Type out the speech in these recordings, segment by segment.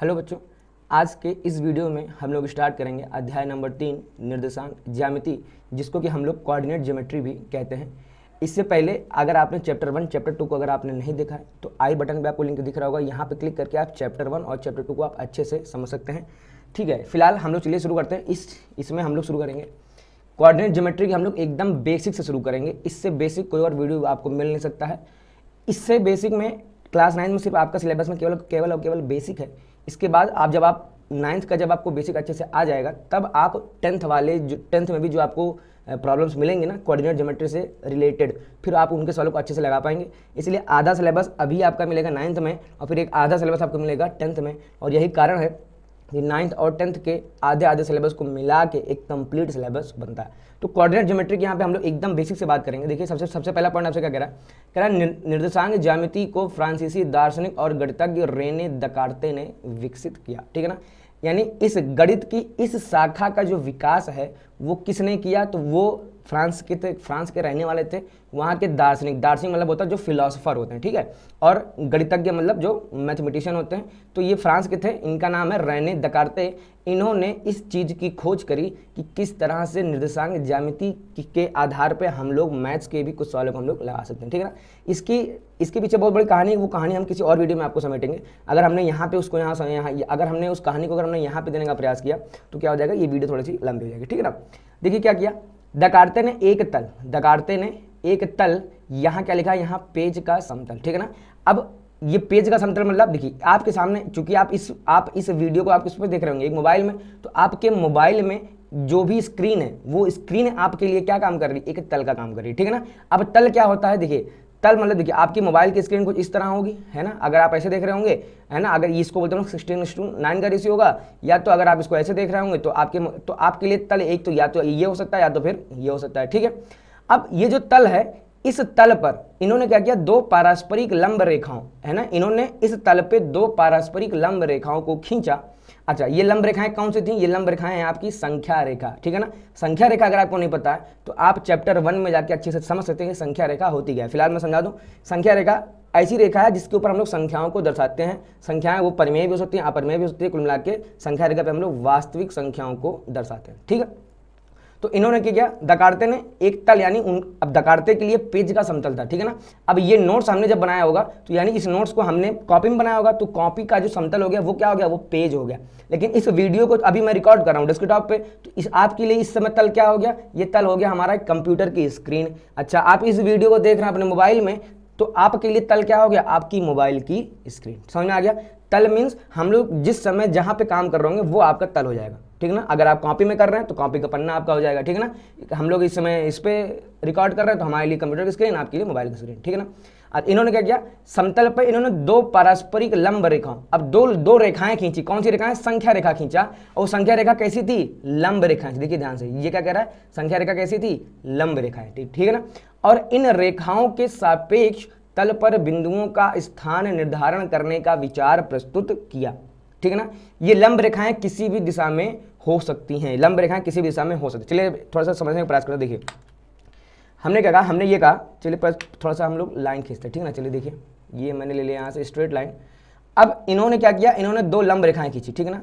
Hello बच्चों, आज के इस वीडियो में हम लोग स्टार्ट करेंगे अध्याय नंबर 3 निर्देशांक ज्यामिति, जिसको कि हम लोग कोऑर्डिनेट ज्योमेट्री भी कहते हैं। इससे पहले अगर आपने चैप्टर 1 चैप्टर 2 को अगर आपने नहीं देखा है तो आई बटन पे आपको लिंक दिख रहा होगा, यहाँ पे क्लिक करके आप चैप्टर 1 और चैप्टर 2 को आप अच्छे से समझ सकते हैं। ठीक है, फिलहाल हम लोग चलिए शुरू करते हैं। इसमें हम लोग शुरू करेंगे कोऑर्डिनेट ज्योमेट्री की। हम लोग एकदम बेसिक से शुरू करेंगे। इससे बेसिक कोई और वीडियो आपको मिल नहीं सकता है। इससे बेसिक में क्लास 9 में सिर्फ आपका सिलेबस में केवल बेसिक है। इसके बाद आप जब आप 9th का जब आपको बेसिक अच्छे से आ जाएगा, तब आप 10th वाले जो 10th में भी जो आपको प्रॉब्लम्स मिलेंगे ना कोऑर्डिनेट ज्योमेट्री से रिलेटेड, फिर आप उनके सवालों को अच्छे से लगा पाएंगे। इसलिए आधा सिलेबस अभी आपका मिलेगा 9th में और फिर एक आधा सिलेबस आपको मिलेगा 10th में। और यही कारण है कि 9th और 10th के आधे सिलेबस को मिला के एक कंप्लीट सिलेबस बनता है। तो कोऑर्डिनेट ज्योमेट्री के यहाँ पे हम लोग एकदम बेसिक से बात करेंगे। देखिए सबसे पहला पॉइंट आपसे क्या कह रहा है निर्देशांक ज्यामिति को फ्रांसीसी दार्शनिक और गणितज्ञ रेने दकार्ते ने विकसित किया। ठीक है ना, यानी इस गणित की इस शाखा का जो विकास है वो किसने किया? तो वो फ्रांस के थे, फ्रांस के रहने वाले थे। वहाँ के दार्शनिक मतलब होता है जो फिलोसोफर होते हैं, ठीक है, और गणितज्ञ मतलब जो मैथमेटिशियन होते हैं। तो ये फ्रांस के थे, इनका नाम है रेने दकार्ते। इन्होंने इस चीज़ की खोज करी कि किस तरह से निर्देशांक ज्यामिति के आधार पर हम लोग मैथ्स के भी कुछ सवालों को हम लोग लगा सकते हैं। ठीक है ना, इसके पीछे बहुत बड़ी कहानी है। वो कहानी हम किसी और वीडियो में आपको समेटेंगे। अगर हमने यहाँ पे उसको यहाँ अगर हमने उस कहानी को अगर हमने यहाँ पे देने का प्रयास किया तो क्या हो जाएगा, ये वीडियो थोड़ी सी लंबी हो जाएगी। ठीक है ना, देखिए क्या किया दकार्ते ने एक तल यहाँ क्या लिखा है, यहाँ पेज का समतल। ठीक है ना, अब ये पेज का समतल मतलब देखिए आपके सामने, चूंकि आप इस वीडियो को आप किस पर देख रहे होंगे, एक मोबाइल में, तो आपके मोबाइल में जो भी स्क्रीन है वो स्क्रीन आपके लिए क्या काम कर रही है, एक तल का काम कर रही है। ठीक है ना, अब तल क्या होता है, देखिए तल मतलब देखिए आपकी मोबाइल की स्क्रीन कुछ इस तरह होगी, है ना, अगर आप ऐसे देख रहे होंगे, है ना, अगर इसको बोलते हैं 16:9 का रेशियो होगा, या तो अगर आप इसको ऐसे देख रहे होंगे तो आपके लिए तल एक तो या तो ये हो सकता है या तो फिर ये हो सकता है। ठीक है, अब ये जो तल है, इस तल पर इन्होंने क्या किया, दो पारस्परिक लंब रेखाओं, है ना, इन्होंने इस तल पे दो पारस्परिक लंब रेखाओं को खींचा। अच्छा, ये लंब रेखाएं कौन सी थी? ये लंब रेखाएं हैं आपकी संख्या रेखा। ठीक है ना, संख्या रेखा अगर आपको नहीं पता है तो आप चैप्टर 1 में जाके अच्छे से समझ सकते हैं कि संख्या रेखा होती क्या है। फिलहाल मैं समझा दूं, संख्या रेखा ऐसी रेखा है जिसके ऊपर हम लोग संख्याओं को दर्शाते हैं। संख्याएं वो परिमेय भी हो सकती हैं, अपरिमेय भी हो सकती है। कुल मिला के संख्या रेखा पे हम लोग वास्तविक संख्याओं को दर्शाते हैं। ठीक है, तो इन्होंने क्या किया, दकार्ते ने एक तल, यानी अब दकार्ते के लिए पेज का समतल था। ठीक है ना, अब ये नोट्स हमने जब बनाया होगा तो यानी इस नोट्स को हमने कॉपी में बनाया होगा, तो कॉपी का जो समतल हो गया वो क्या हो गया, वो पेज हो गया। लेकिन इस वीडियो को अभी मैं रिकॉर्ड कर रहा हूँ डेस्कटॉप पे, तो इस आपके लिए इस समय तल क्या हो गया, ये तल हो गया हमारा कंप्यूटर की स्क्रीन। अच्छा, आप इस वीडियो को देख रहे हैं अपने मोबाइल में, तो आपके लिए तल क्या हो गया, आपकी मोबाइल की स्क्रीन। समझ में आ गया? तल मीन्स हम लोग जिस समय जहां पे काम कर रहे होंगे वो आपका तल हो जाएगा। ठीक है ना, अगर आप कॉपी में कर रहे हैं तो कॉपी का पन्ना आपका हो जाएगा। ठीक है ना, हम लोग इस समय इस पे रिकॉर्ड कर रहे हैं तो हमारे लिए कंप्यूटर की स्क्रीन, आपके लिए मोबाइल की स्क्रीन। ठीक है ना, अब इन्होंने क्या किया, समतल पर इन्होंने दो पारस्परिक लंब रेखाओं, अब दो रेखाएं खींची। कौन सी रेखाएं? संख्या रेखा खींचा। और संख्या रेखा कैसी थी? लंब रेखाएं। देखिए ध्यान से, ये क्या कह रहा है, संख्या रेखा कैसी थी? लंब रेखाएं। ठीक है ना, और इन रेखाओं के सापेक्ष तल पर बिंदुओं का स्थान निर्धारण करने का विचार प्रस्तुत किया। ठीक है ना, ये लंब रेखाएं किसी भी दिशा में हो सकती हैं, लंब रेखाएं किसी भी दिशा में हो सकती हैं। चलिए थोड़ा सा समझने का प्रयास करें। देखिए हमने क्या कहा, हमने ये कहा, चलिए थोड़ा सा हम लोग लाइन खींचते हैं। ठीक है ना, चलिए देखिए ये मैंने ले लिया यहाँ से स्ट्रेट लाइन। अब इन्होंने क्या किया, इन्होंने दो लंब रेखाएं खींची। ठीक है ना,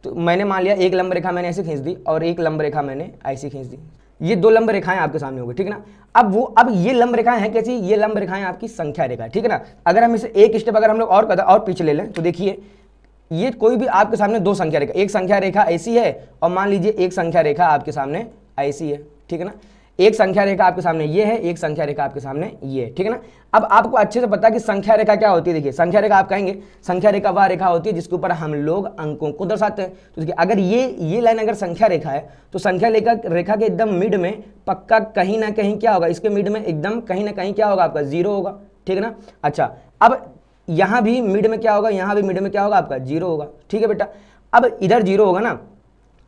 तो मैंने मान लिया एक लंब रेखा मैंने ऐसे खींच दी और एक लंब रेखा मैंने ऐसी खींच दी। ये दो लंब रेखाएं आपके सामने हो गई। ठीक है ना, अब ये लंब रेखाएं हैं कैसी, ये लंब रेखाएं आपकी संख्या रेखा। ठीक है ना, अगर हम इसे एक स्टेप अगर हम लोग और पीछे ले लें तो देखिए ये कोई भी आपके सामने दो संख्या रेखा, एक संख्या रेखा ऐसी है और मान लीजिए एक संख्या रेखा आपके सामने ऐसी है। ठीक है ना, एक संख्या रेखा आपके सामने ये है, एक संख्या रेखा आपके सामने ये है। ठीक है ना, अब आपको अच्छे से पता है कि संख्या रेखा क्या होती है। देखिए संख्या रेखा आप कहेंगे, संख्या रेखा वह रेखा होती है जिसके ऊपर हम लोग अंकों को दर्शाते हैं। तो देखिए अगर ये लाइन अगर संख्या रेखा है तो संख्या रेखा के एकदम मिड में पक्का कहीं ना कहीं क्या होगा, इसके मिड में एकदम कहीं ना कहीं क्या होगा, आपका जीरो होगा। ठीक है ना, अच्छा अब यहां भी मिड में क्या होगा, यहां भी मिड में क्या होगा, आपका जीरो होगा। ठीक है बेटा, अब इधर जीरो होगा ना,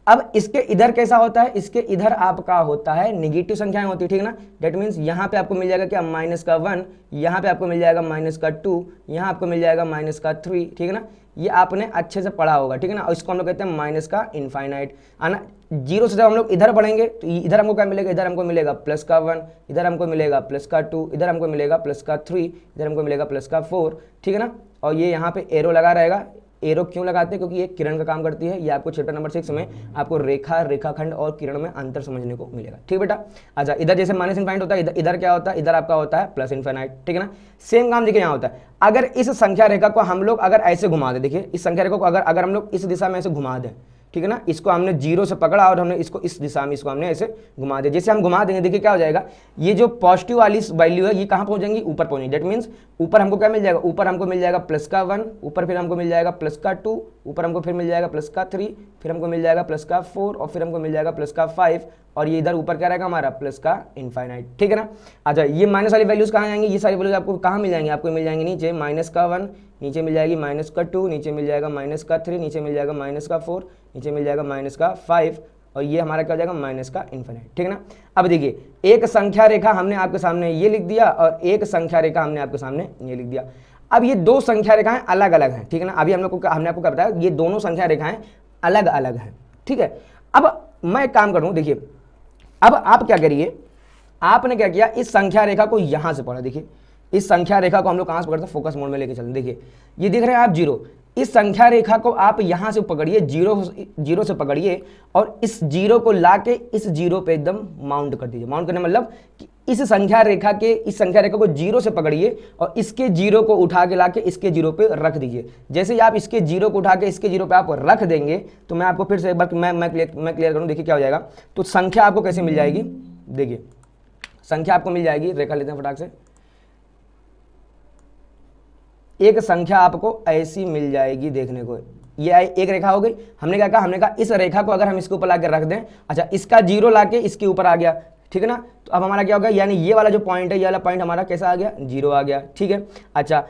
अब इसके इधर कैसा होता है, इसके इधर आपका होता है निगेटिव संख्याएं होती है। ठीक है ना, डेट मीन्स यहाँ पे आपको मिल जाएगा क्या, -1, यहाँ पे आपको मिल जाएगा -2, यहाँ आपको मिल जाएगा -3। ठीक है ना, ये आपने अच्छे से पढ़ा होगा। ठीक है ना, और इसको हम लोग कहते हैं माइनस का इनफाइनाइट आना। जीरो से जब हम लोग इधर बढ़ेंगे तो इधर हमको क्या मिलेगा, इधर हमको मिलेगा +1, इधर हमको मिलेगा +2, इधर हमको मिलेगा +3, इधर हमको मिलेगा +4। ठीक है ना, और ये यहाँ पे एरो लगा रहेगा, एरो क्यों लगाते हैं, क्योंकि ये किरण का काम करती है। ये आपको चैप्टर नंबर 6 में आपको रेखा, रेखाखंड और किरण में अंतर समझने को मिलेगा। ठीक बेटा। अच्छा, इधर जैसे माइनस इनफाइनाइट होता है, इधर क्या होता है, इधर आपका होता है प्लस इनफाइनाइट। ठीक है ना। सेम काम देखिए यहाँ होता है। अगर इस संख्या रेखा को हम लोग अगर ऐसे घुमा दें, देखिए इस संख्या रेखा को अगर हम लोग इस दिशा में ऐसे घुमा दें, ठीक है ना, इसको हमने 0 से पकड़ा और हमने इसको इस दिशा में इसको हमने ऐसे घुमा दिया। जैसे हम घुमा देंगे, देखिए क्या हो जाएगा, ये जो पॉजिटिव वाली वैल्यू है ये कहाँ पहुंच जाएंगी, ऊपर पहुंचेंगी। दैट मीन्स ऊपर हमको क्या मिल जाएगा, ऊपर हमको मिल जाएगा प्लस का 1, ऊपर फिर हमको मिल जाएगा प्लस का 2, ऊपर हमको फिर मिल जाएगा प्लस का 3, फिर हमको मिल जाएगा प्लस का 4 और फिर हमको मिल जाएगा प्लस का 5 और ये इधर ऊपर क्या रहेगा हमारा प्लस का इनफाइनाइट। ठीक है ना। अच्छा, ये माइनस वाली वैल्यूज कहाँ जाएंगी, ये सारी वैल्यूज आपको कहाँ मिल जाएंगी, आपको मिल जाएंगे नीचे माइनस का 1, नीचे मिल जाएगी माइनस का 2, नीचे मिल जाएगा माइनस का 3, नीचे मिल जाएगा माइनस का 4, नीचे मिल जाएगा माइनस का 5 और ये हमारा क्या हो जाएगा माइनस का इनफाइनाइट। ठीक है ना। अब देखिए, एक संख्या रेखा हमने आपके सामने ये लिख दिया और एक संख्या रेखा हमने आपके सामने ये लिख दिया। अब ये दो संख्या रेखाएं अलग अलग हैं। ठीक है ना। अभी हमने आपको क्या बताया, ये दोनों संख्या रेखाएं अलग अलग हैं। ठीक है। अब मैं एक काम करूं, देखिए अब आप क्या करिए, आपने क्या किया, इस संख्या रेखा को यहां से पढ़ा। देखिए इस संख्या रेखा को हम लोग कहां से पकड़ते हैं, फोकस मोड में लेके चलते। देखिए ये देख रहे हैं आप 0, इस संख्या रेखा को आप यहां से पकड़िए, 0 से पकड़िए और इस 0 को लाके इस 0 पे एकदम माउंट कर दीजिए। माउंट करने मतलब कि इस संख्या रेखा को 0 से पकड़िए और इसके 0 को उठा के लाके इसके 0 पे रख दीजिए। जैसे ही आप इसके 0 को उठा के इसके 0 पे आप रख देंगे तो मैं आपको फिर से एक बार मैं क्लियर करूं। देखिए क्या हो जाएगा, तो संख्या आपको कैसे मिल जाएगी, देखिए संख्या आपको मिल जाएगी, रेखा लेते हैं फटाक से, एक संख्या आपको ऐसी मिल जाएगी देखने को। ये एक रेखा हो गई। हमने क्या कहा, हमने कहा इस रेखा को अगर हम इसके ऊपर लाके रख दें, अच्छा इसका 0 लाके इसके ऊपर आ गया। ठीक है ना। तो अब हमारा क्या होगा, यानी ये वाला जो पॉइंट है, ये वाला पॉइंट हमारा कैसा आ गया, 0 आ गया। ठीक है। अच्छा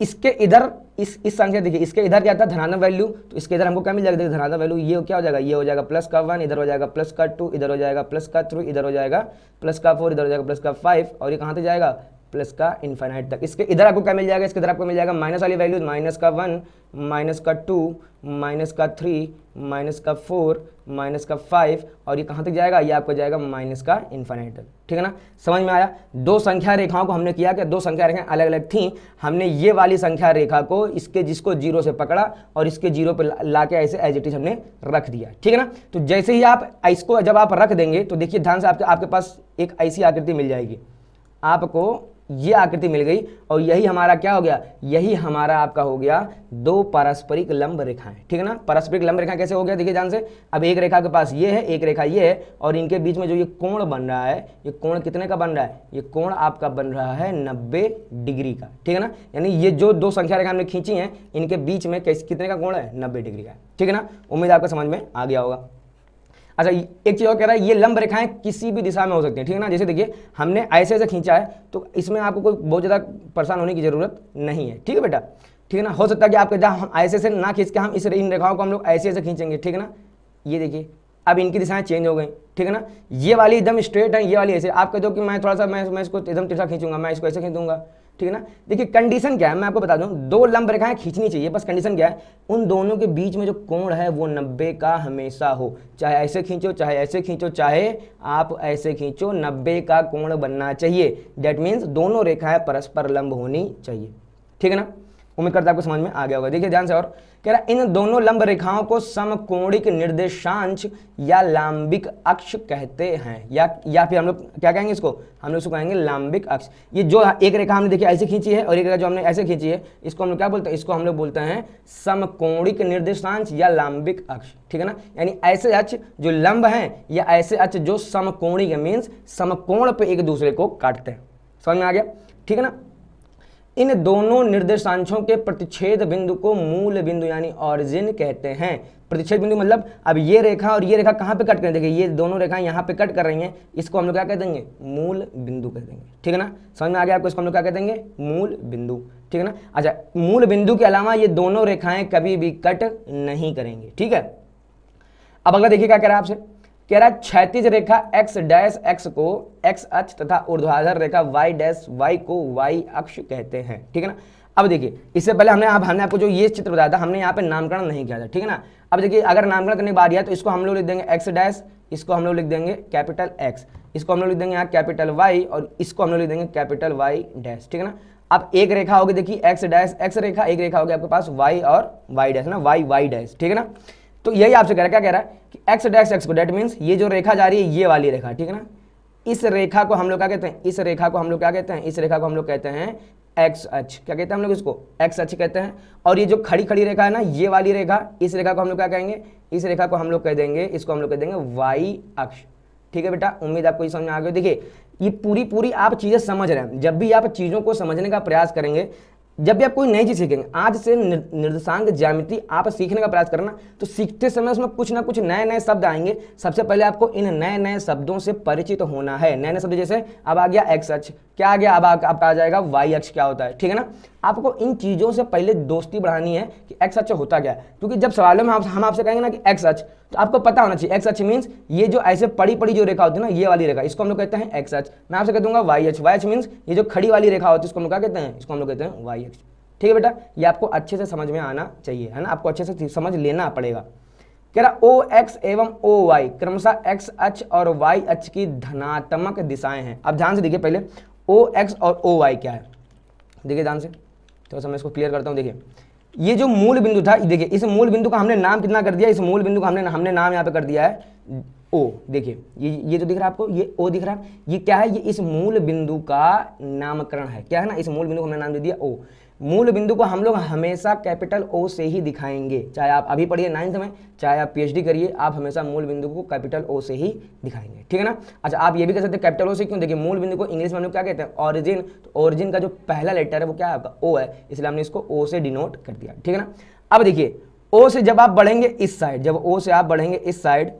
इसके इधर इस संख्या देखिए, इसके इधर क्या था धनात्मक वैल्यू, तो इसके इधर हमको क्या मिल जाएगा, देखिए धनात्मक वैल्यू ये क्या हो जाएगा, ये हो जाएगा प्लस का 1, इधर हो जाएगा प्लस का 2, इधर हो जाएगा प्लस का 3, इधर हो जाएगा प्लस का 4, इधर हो जाएगा प्लस का 5 और ये कहाँ तक जाएगा, प्लस का इनफाइनाइट तक। इसके इधर आपको क्या मिल जाएगा, इसके इधर आपको मिल जाएगा माइनस वाली वैल्यूज, माइनस का 1, माइनस का 2, माइनस का 3, माइनस का 4, माइनस का 5 और ये कहाँ तक जाएगा, ये आपको जाएगा माइनस का इनफाइनाइट तक। ठीक है ना। समझ में आया। दो संख्या रेखाओं को हमने किया कि दो संख्या रेखाएं अलग अलग थीं, हमने ये वाली संख्या रेखा को जिसको 0 से पकड़ा और इसके 0 पे लाके ऐसे एज इट इज हमने रख दिया। ठीक है ना। तो जैसे ही आप इसको जब आप रख देंगे तो देखिए ध्यान से आपके पास एक ऐसी आकृति मिल जाएगी, आपको ये आकृति मिल गई और यही हमारा क्या हो गया, यही हमारा आपका हो गया दो पारस्परिक लंब रेखाएं। ठीक है ना। पारस्परिक लंब रेखा कैसे हो गया, देखिए ध्यान से। अब एक रेखा के पास ये है, एक रेखा ये है और इनके बीच में जो ये कोण बन रहा है, ये कोण कितने का बन रहा है, ये कोण आपका बन रहा है 90 डिग्री का। ठीक है ना। यानी ये जो दो संख्या रेखा हमने खींची हैं इनके बीच में कितने का कोण है, 90 डिग्री का। ठीक है ना। उम्मीद आपको समझ में आ गया होगा। अच्छा एक चीज और कह रहा है, ये लंब रेखाएं किसी भी दिशा में हो सकती हैं। ठीक है ना। जैसे देखिए हमने ऐसे ऐसे खींचा है तो इसमें आपको कोई बहुत ज़्यादा परेशान होने की जरूरत नहीं है। ठीक है बेटा। ठीक है ना। हो सकता है कि आपके जहाँ हम ऐसे से ना खींच के हम इन रेखाओं को हम लोग ऐसे ऐसे खींचेंगे। ठीक है ना। ये देखिए अब इनकी दिशाएं चेंज हो गई। ठीक है ना। ये वाली एकदम स्ट्रेट है, ये वाली ऐसे। आप कह दो कि मैं थोड़ा सा मैं इसको एकदम तिरछा खींचूंगा, मैं इसको ऐसे खींच दूंगा। ठीक है ना। देखिए कंडीशन क्या है, मैं आपको बता दूं, दो लंब रेखाएं खींचनी चाहिए, बस कंडीशन क्या है, उन दोनों के बीच में जो कोण है वो 90 का हमेशा हो। चाहे ऐसे खींचो, चाहे ऐसे खींचो, चाहे आप ऐसे खींचो, 90 का कोण बनना चाहिए। दैट मीन्स दोनों रेखाएं परस्पर लंब होनी चाहिए। ठीक है ना। उम्मीद करता है आपको समझ में आ गया होगा। देखिए ध्यान से, और कह रहा इन दोनों लंब रेखाओं को समकोणिक निर्देशांश या लांबिक अक्ष कहते हैं, या फिर हम लोग क्या कहेंगे इसको, हम लोग इसको कहेंगे लांबिक अक्ष। ये जो एक रेखा हमने देखिए ऐसे खींची है और एक रेखा जो हमने ऐसे खींची है, इसको हम लोग क्या बोलते हैं, इसको हम लोग बोलते हैं समकोणिक निर्देशांश या लांबिक अक्ष। ठीक है ना। यानी ऐसे अक्ष जो लंब हैं या ऐसे अक्ष जो समकोणिक है, मीन्स समकोण पे एक दूसरे को काटते हैं। समझ में आ गया। ठीक है ना। इन दोनों निर्देशांशों के प्रतिच्छेद बिंदु को मूल बिंदु यानी ऑरिजिन कहते हैं। प्रतिच्छेद बिंदु मतलब अब ये रेखा और ये रेखा कहाँ पे कट कर, देखिए ये दोनों रेखाएं यहाँ पे कट कर रही हैं, इसको हम लोग क्या कह देंगे, मूल बिंदु कह देंगे। ठीक है ना। समझ में आ गया आपको, इसको हम लोग क्या कह देंगे, मूल बिंदु। ठीक है ना। अच्छा मूल बिंदु के अलावा ये दोनों रेखाएं कभी भी कट नहीं करेंगे। ठीक है। अब अगला देखिए क्या कह रहा है आपसे, कह रहा है क्षैतिज रेखा x डैश x को x अक्ष तथा ऊर्ध्वाधर रेखा y डैश y को y अक्ष कहते हैं। ठीक है ना। अब देखिए इससे पहले हमने आपको जो ये चित्र बताया था, हमने यहाँ पे नामकरण नहीं किया था। ठीक है ना। अब देखिए अगर नामकरण करने की बारी है तो इसको हम लोग लिख देंगे x डैश, इसको हम लोग लिख देंगे कैपिटल X, इसको हम लोग लिख देंगे यहाँ कैपिटल Y और इसको हम लोग लिख देंगे कैपिटल Y डैश। ठीक है ना। अब एक रेखा होगी देखिए एक्स डैश एक्स रेखा, एक रेखा होगी आपके पास वाई और वाई डैश ना, वाई वाई डैश, ठीक है ना। तो यही आपसे कह रहा है, क्या कह रहा है कि एक्स डैश एक्स को, डेट मीन्स ये जो रेखा जा रही है ये वाली रेखा, ठीक है ना, इस रेखा को हम लोग क्या कहते हैं, इस रेखा को हम लोग क्या कहते हैं, इस रेखा को हम लोग कहते हैं एक्स अक्ष, क्या कहते हैं हम लोग इसको, एक्स अक्ष कहते हैं। और ये जो खड़ी खड़ी रेखा है ना, ये वाली रेखा, इस रेखा को हम लोग क्या कहेंगे, इस रेखा को हम लोग कह देंगे, इसको हम लोग कह देंगे वाई अक्ष, ठीक है बेटा। उम्मीद आपको ये समझ में आ गई। देखिए ये पूरी पूरी आप चीजें समझ रहे हैं, जब भी आप चीजों को समझने का प्रयास करेंगे, जब भी आप कोई नई चीज सीखेंगे, आज से निर्देशांक ज्यामिति आप सीखने का प्रयास करना, तो सीखते समय उसमें कुछ ना कुछ नए नए शब्द आएंगे। सबसे पहले आपको इन नए नए शब्दों से परिचित होना है। नए नए शब्द जैसे अब आ गया एक्स अक्ष, क्या आ गया, अब आपका आ जाएगा वाई अक्ष क्या होता है, ठीक है ना। आपको इन चीजों से पहले दोस्ती बढ़ानी है कि एक्स अक्ष होता क्या है, क्योंकि जब सवालों में हम आपसे कहेंगे ना कि एक्स अक्ष, तो आपको पता होना चाहिए एक्स अक्ष मीन्स ये जो ऐसे पड़ी पड़ी जो रेखा होती है ना, ये वाली रेखा, इसको हम लोग कहते हैं एक्स अक्ष। मैं आपसे कह दूंगा वाई अक्ष, वाई अक्ष मीन्स ये जो खड़ी वाली रेखा होती है इसको हम लोग क्या कहते हैं, इसको हम लोग कहते हैं वाई अक्ष, ठीक है बेटा। ये आपको अच्छे से समझ में आना चाहिए, है ना, आपको अच्छे से समझ लेना पड़ेगा। कह रहा ओ एक्स एवं ओ वाई क्रमशः एक्स अक्ष और वाई अक्ष की धनात्मक दिशाएं हैं। अब ध्यान से देखिए पहले ओ एक्स और ओ वाई क्या है, देखिए ध्यान से, थोड़ा सा मैं इसको क्लियर करता हूं। देखिए ये जो मूल बिंदु था, देखिए इस मूल बिंदु का हमने नाम कितना कर दिया, इस मूल बिंदु का हमने नाम यहाँ पे कर दिया है ओ। देखिए ये जो दिख रहा है आपको, ये ओ दिख रहा है, ये क्या है, ये इस मूल बिंदु का नामकरण है, क्या है ना, इस मूल बिंदु को हमने नाम दे दिया ओ। मूल बिंदु को हम लोग हमेशा कैपिटल ओ से ही दिखाएंगे, चाहे आप अभी पढ़िए 9th में, चाहे आप पीएचडी करिए, आप हमेशा मूल बिंदु को कैपिटल ओ से ही दिखाएंगे, ठीक है ना। अच्छा आप ये भी कह सकते हैं कैपिटल ओ से, क्यों, देखिए मूल बिंदु को इंग्लिश में हम लोग क्या कहते हैं, ऑरिजिन, तो ऑरिजिन का जो पहला लेटर है वो क्या है आपका ओ है, इसलिए हमने इसको ओ से डिनोट कर दिया, ठीक है ना। अब देखिए ओ से जब आप बढ़ेंगे इस साइड, जब ओ से आप बढ़ेंगे इस साइड,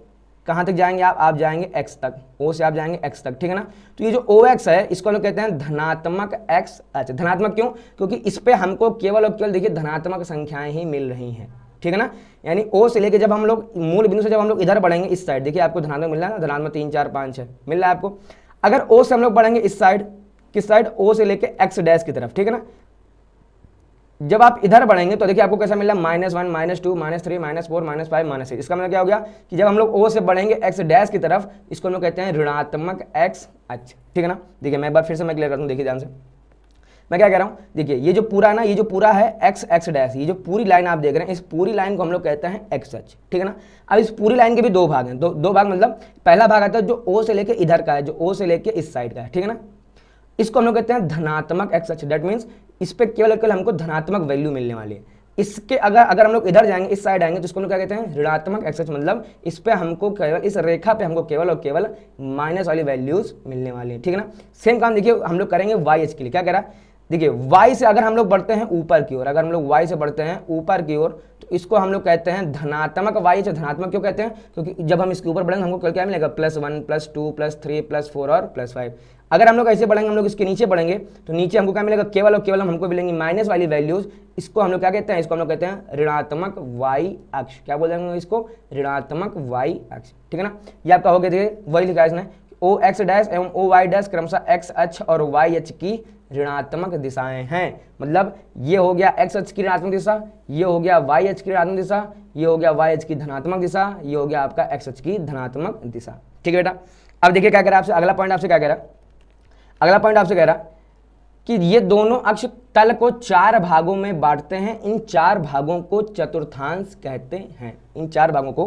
कहां तक जाएंगे आप जाएंगे एक्स तक, ओ से आप जाएंगे एक्स तक, ठीक है ना। तो ये जो ओ एक्स है इसको हम लोग कहते हैं धनात्मक एक्स अक्ष। धनात्मक क्यों, क्योंकि इस पे हमको केवल और केवल देखिए धनात्मक संख्याएं ही मिल रही हैं, ठीक है ना। यानी ओ से लेके जब हम लोग मूल बिंदु से जब हम लोग इधर बढ़ेंगे इस साइड, देखिए आपको धनात्मक मिल रहा है ना, धनात्मक 3 4 5 है मिल रहा है आपको। अगर ओ से हम लोग बढ़ेंगे इस साइड, किस साइड, ओ से लेके एक्स डैश की तरफ, ठीक है ना, जब आप इधर बढ़ेंगे तो देखिए आपको कैसा मिल रहा है, -1 -2 -3 -4 -5 -6। इसका मतलब क्या हो गया कि जब हम लोग ओ से बढ़ेंगे एक्स डैश की तरफ, इसको हम लोग कहते हैं ऋणात्मक एक्स अक्ष, ठीक है ना। देखिए मैं एक बार फिर से मैं क्लियर करता हूँ, देखिए ध्यान से मैं क्या कह रहा हूँ। देखिए ये जो पूरा ना, ये जो पूरा है एक्स एक्स डैश, ये जो पूरी लाइन आप देख रहे हैं, इस पूरी लाइन को हम लोग कहते हैं एक्स अक्ष, ठीक है ना। अब इस पूरी लाइन के भी दो भाग हैं, दो भाग, मतलब पहला भाग आता है जो ओ से लेके इधर का है, जो ओ से लेके इस साइड का है, ठीक है ना, इसको हम लोग कहते हैं धनात्मक एक्स अक्ष। दैट मीन्स इस पे केवल हमको धनात्मक वैल्यू मिलने वाली है। इसके अगर हम लोग इधर जाएंगे, इस साइड आएंगे, तो इसको हम लोग क्या कहते हैं, ऋणात्मक एक्स अक्ष, मतलब इस पे हमको केवल, इस रेखा पे हमको केवल और केवल माइनस वाली वैल्यूज मिलने वाली है, ठीक है ना। सेम काम देखिए हम लोग करेंगे वाई अक्ष के लिए, क्या कह रहा है, देखिए वाई से अगर हम लोग बढ़ते हैं ऊपर की ओर, अगर हम लोग वाई से बढ़ते हैं ऊपर की ओर, तो इसको हम लोग कहते हैं धनात्मक वाई अक्ष। धनात्मक क्यों कहते हैं, क्योंकि जब हम इसके ऊपर बढ़ेंगे हमको क्या मिलेगा, +1 +2 +3 +4 और +5। अगर हम लोग ऐसे बढ़ेंगे, हम लोग इसके नीचे बढ़ेंगे, तो नीचे हमको क्या मिलेगा, केवल और केवल हमको मिलेंगी माइनस वाली वैल्यूज। इसको हम लोग क्या कहते हैं, इसको हम लोग कहते हैं ऋणात्मक वाई अक्ष। क्या बोल देंगे इसको, ऋणात्मक वाई अक्ष, ठीक है ना। ये आपका हो गया, देखिए वही लिखा है इसने, ओ एक्स डैश एवं ओ वाई डैश क्रमशः एक्स अक्ष और वाई अक्ष की ऋणात्मक दिशाएं हैं। मतलब ये हो गया एक्स अक्ष की ऋणात्मक दिशा, ये हो गया वाई अक्ष की ऋणात्मक दिशा, ये हो गया वाई अक्ष की धनात्मक दिशा, ये हो गया आपका एक्स अक्ष की धनात्मक दिशा, ठीक है बेटा। अब देखिए क्या कह रहा है आपसे, अगला पॉइंट आपसे क्या कह रहा है, अगला पॉइंट आपसे कह रहा कि ये दोनों अक्ष तल को 4 भागों में बांटते हैं। इन 4 भागों को चतुर्थांश कहते हैं। इन 4 भागों को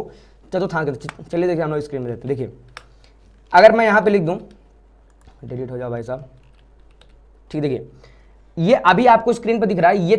चतुर्थांश कहते हैं। चलिए देखिए हम लोग स्क्रीन में देखते हैं। देखिए अगर मैं यहाँ पे लिख दूं, डिलीट हो जाओ भाई साहब, ठीक, देखिए ये अभी आपको स्क्रीन पर दिख रहा है, ये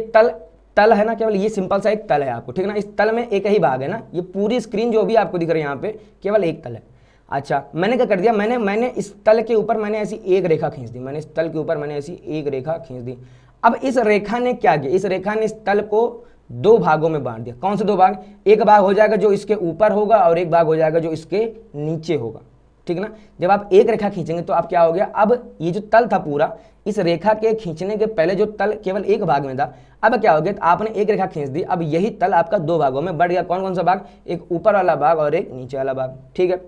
तल है ना, केवल ये सिंपल सा एक तल है आपको, ठीक है ना। इस तल में एक ही भाग है ना, ये पूरी स्क्रीन जो भी आपको दिख रही है यहाँ पे केवल एक तल है। अच्छा मैंने क्या कर दिया, मैंने इस तल के ऊपर मैंने ऐसी एक रेखा खींच दी, मैंने इस तल के ऊपर मैंने ऐसी एक रेखा खींच दी। अब इस रेखा ने क्या किया, इस रेखा ने इस तल को 2 भागों में बांट दिया। कौन से 2 भाग, एक भाग हो जाएगा जो इसके ऊपर होगा और एक भाग हो जाएगा जो इसके नीचे होगा, ठीक है ना। जब आप एक रेखा खींचेंगे तो आप क्या हो गया, अब ये जो तल था पूरा, इस रेखा के खींचने के पहले जो तल केवल एक भाग में था, अब क्या हो गया, तो आपने एक रेखा खींच दी, अब यही तल आपका 2 भागों में बढ़ गया। कौन कौन सा भाग, एक ऊपर वाला भाग और एक नीचे वाला भाग, ठीक है।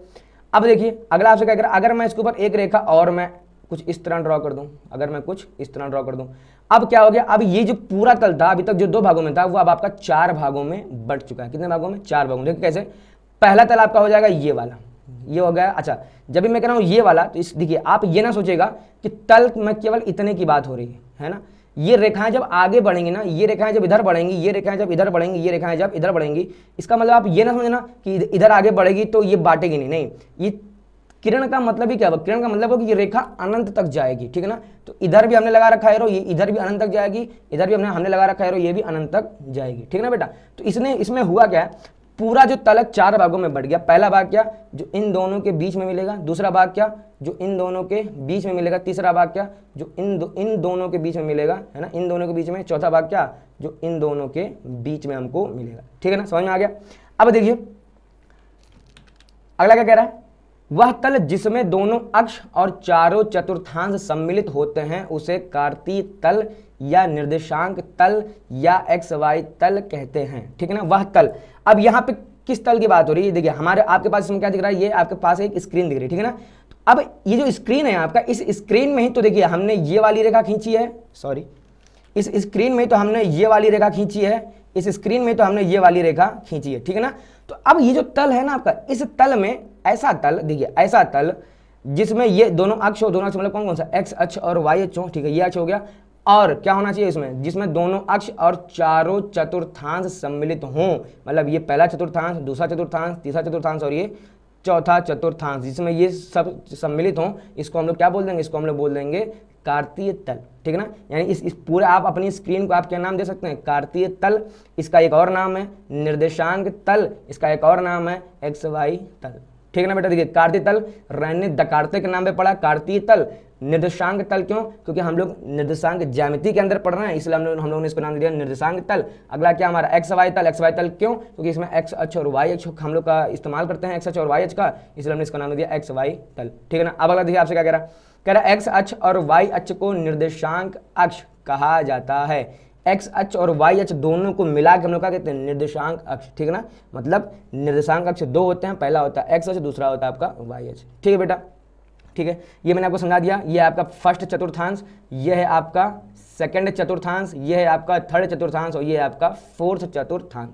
अब देखिए अगला आपसे क्या करें, अगर मैं इसके ऊपर एक रेखा और मैं कुछ इस तरह ड्रॉ कर दूं, अगर मैं कुछ इस तरह ड्रॉ कर दूं, अब क्या हो गया, अब ये जो पूरा तल था अभी तक जो 2 भागों में था, वो अब आपका 4 भागों में बढ़ चुका है। कितने भागों में, 4 भागों में। देखिए कैसे, पहला तल आपका हो जाएगा ये वाला, ये हो गया। अच्छा जब भी मैं कह रहा हूँ ये वाला, तो इस देखिए आप ये ना सोचेगा कि तल में केवल इतने की बात हो रही है ना, ये रेखाएं जब आगे बढ़ेंगी ना, ये रेखाएं जब इधर बढ़ेंगी, ये रेखाएं जब इधर बढ़ेंगी, ये रेखाएं जब इधर बढ़ेंगी, इसका मतलब आप ये ना समझना कि इधर आगे बढ़ेगी तो ये बांटेगी नहीं, ये किरण का मतलब ही क्या है, किरण का मतलब है कि ये रेखा अनंत तक जाएगी, ठीक है ना। तो इधर भी हमने लगा रखा है एरो, ये इधर भी अनंत तक जाएगी, इधर भी हमने लगा रखा है एरो, ये भी अनंत तक जाएगी, ठीक है ना बेटा। तो इसमें हुआ क्या है, पूरा जो तल 4 भागों में बढ़ गया। पहला भाग क्या, जो इन दोनों के बीच में मिलेगा, दूसरा भाग क्या, जो इन दोनों के बीच में मिलेगा, तीसरा भाग क्या, जो इन दोनों के बीच में मिलेगा, है ना, इन दोनों के बीच में, चौथा भाग क्या, जो इन दोनों के बीच में हमको मिलेगा, ठीक है ना, समझ में आ गया। अब देखिए अगला क्या कह रहा है, वह तल जिसमें दोनों अक्ष और चारों चतुर्थांश सम्मिलित होते हैं उसे कार्तीय तल या निर्देशांक तल या एक्स वाई तल कहते हैं, ठीक है ना, वह तल। अब यहाँ पे किस तल की बात हो रही है, देखिए हमारे आपके पास इसमें क्या दिख रहा है, ये आपके पास एक स्क्रीन दिख रही है, ठीक है ना। तो अब ये जो स्क्रीन है आपका, इस स्क्रीन में ही तो देखिए हमने ये वाली रेखा खींची है, सॉरी, इस स्क्रीन में तो हमने ये वाली रेखा खींची है, इस स्क्रीन में तो हमने ये वाली रेखा खींची है, ठीक है ना। तो अब ये जो तल है ना आपका, इस तल में ऐसा तल, देखिए ऐसा तल जिसमें ये दोनों अक्ष हो, दोनों अक्ष मतलब कौन कौन सा, एक्स अक्ष और वाई अक्ष हो, ठीक है, ये अक्ष हो गया, और क्या होना चाहिए इसमें, जिसमें दोनों अक्ष और चारों चतुर्थांश सम्मिलित हों, मतलब ये पहला चतुर्थांश, दूसरा चतुर्थांश, तीसरा चतुर्थांश और ये चौथा चतुर्थांश, जिसमें ये सब सम्मिलित हों, इसको हम लोग क्या बोल देंगे, इसको हम लोग बोल देंगे कार्तीय तल, ठीक है ना। यानी इस पूरे आप अपनी स्क्रीन को आप क्या नाम दे सकते हैं, कार्तीय तल, इसका एक और नाम है निर्देशांक तल, इसका एक और नाम है एक्स वाई तल, ठीक है ना बेटा। देखिए कार्तीय तल, रैने दकार्ते के नाम पे पढ़ा कार्तीय तल, निर्देशांक तल क्यों, क्योंकि हम लोग निर्देशांक ज्यामिति के अंदर पढ़ रहे हैं, इसलिए हम लोगों ने इसको नाम दिया निर्देशांक तल। अगला क्या हमारा एक्स वाई तल, एक्स वाई तल क्यों, क्योंकि इसमें एक्स अक्ष और वाई अक्ष हम लोग का इस्तेमाल करते हैं, एक्स अक्ष और वाई अक्ष का, इसलिए हमने इसका नाम दिया एक्स वाई तल, ठीक है ना। अब अगला देखिए आपसे क्या कह रहा है एक्स अक्ष और वाई अक्ष को निर्देशांक अक्ष कहा जाता है। एक्स अक्ष और वाई अक्ष दोनों को मिला के हम लोग क्या कहते हैं, निर्देशांक अक्ष, ठीक है ना। मतलब निर्देशांक अक्ष दो होते हैं, पहला होता है एक्स अक्ष, दूसरा होता है आपका वाई अक्ष, ठीक है बेटा, ठीक है। ये मैंने आपको समझा दिया, ये है आपका फर्स्ट चतुर्थांश, ये है आपका सेकंड चतुर्थांश, ये है आपका थर्ड चतुर्थांश और ये है आपका फोर्थ चतुर्थांश।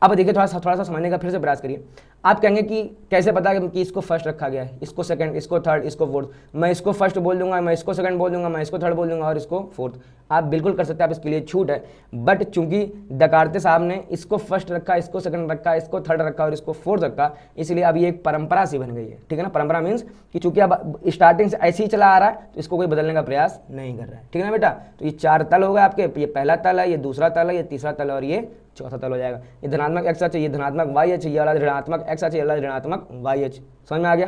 अब देखिए थोड़ा सा समझने का फिर से प्रयास करिए। आप कहेंगे कि कैसे पता कि इसको फर्स्ट रखा गया है, इसको सेकंड, इसको थर्ड, इसको फोर्थ, मैं इसको फर्स्ट बोल दूंगा, मैं इसको सेकंड बोल दूंगा, मैं इसको थर्ड बोल दूंगा और इसको फोर्थ। आप बिल्कुल कर सकते हैं, आप इसके लिए छूट है, बट चूंकि दकार्ते साहब ने इसको फर्स्ट रखा, इसको सेकंड रखा, इसको थर्ड रखा और इसको फोर्थ रखा, इसलिए अब ये एक परंपरा सी बन गई है, ठीक है ना। परंपरा मीन्स कि चूंकि अब स्टार्टिंग से ऐसे ही चला आ रहा है तो इसको कोई बदलने का प्रयास नहीं कर रहा है, ठीक है ना बेटा। तो ये 4 तल हो गए आपके, ये पहला तल है, ये दूसरा तल है, ये तीसरा तल और ये चौथा तल हो जाएगा। ये धनात्मक एक्स अक्ष, ये धनात्मक वाई अक्ष, ये वाला ऋणात्मक एक्स अक्ष, ये वाला ऋणात्मक वाई अक्ष, समझ में आ गया,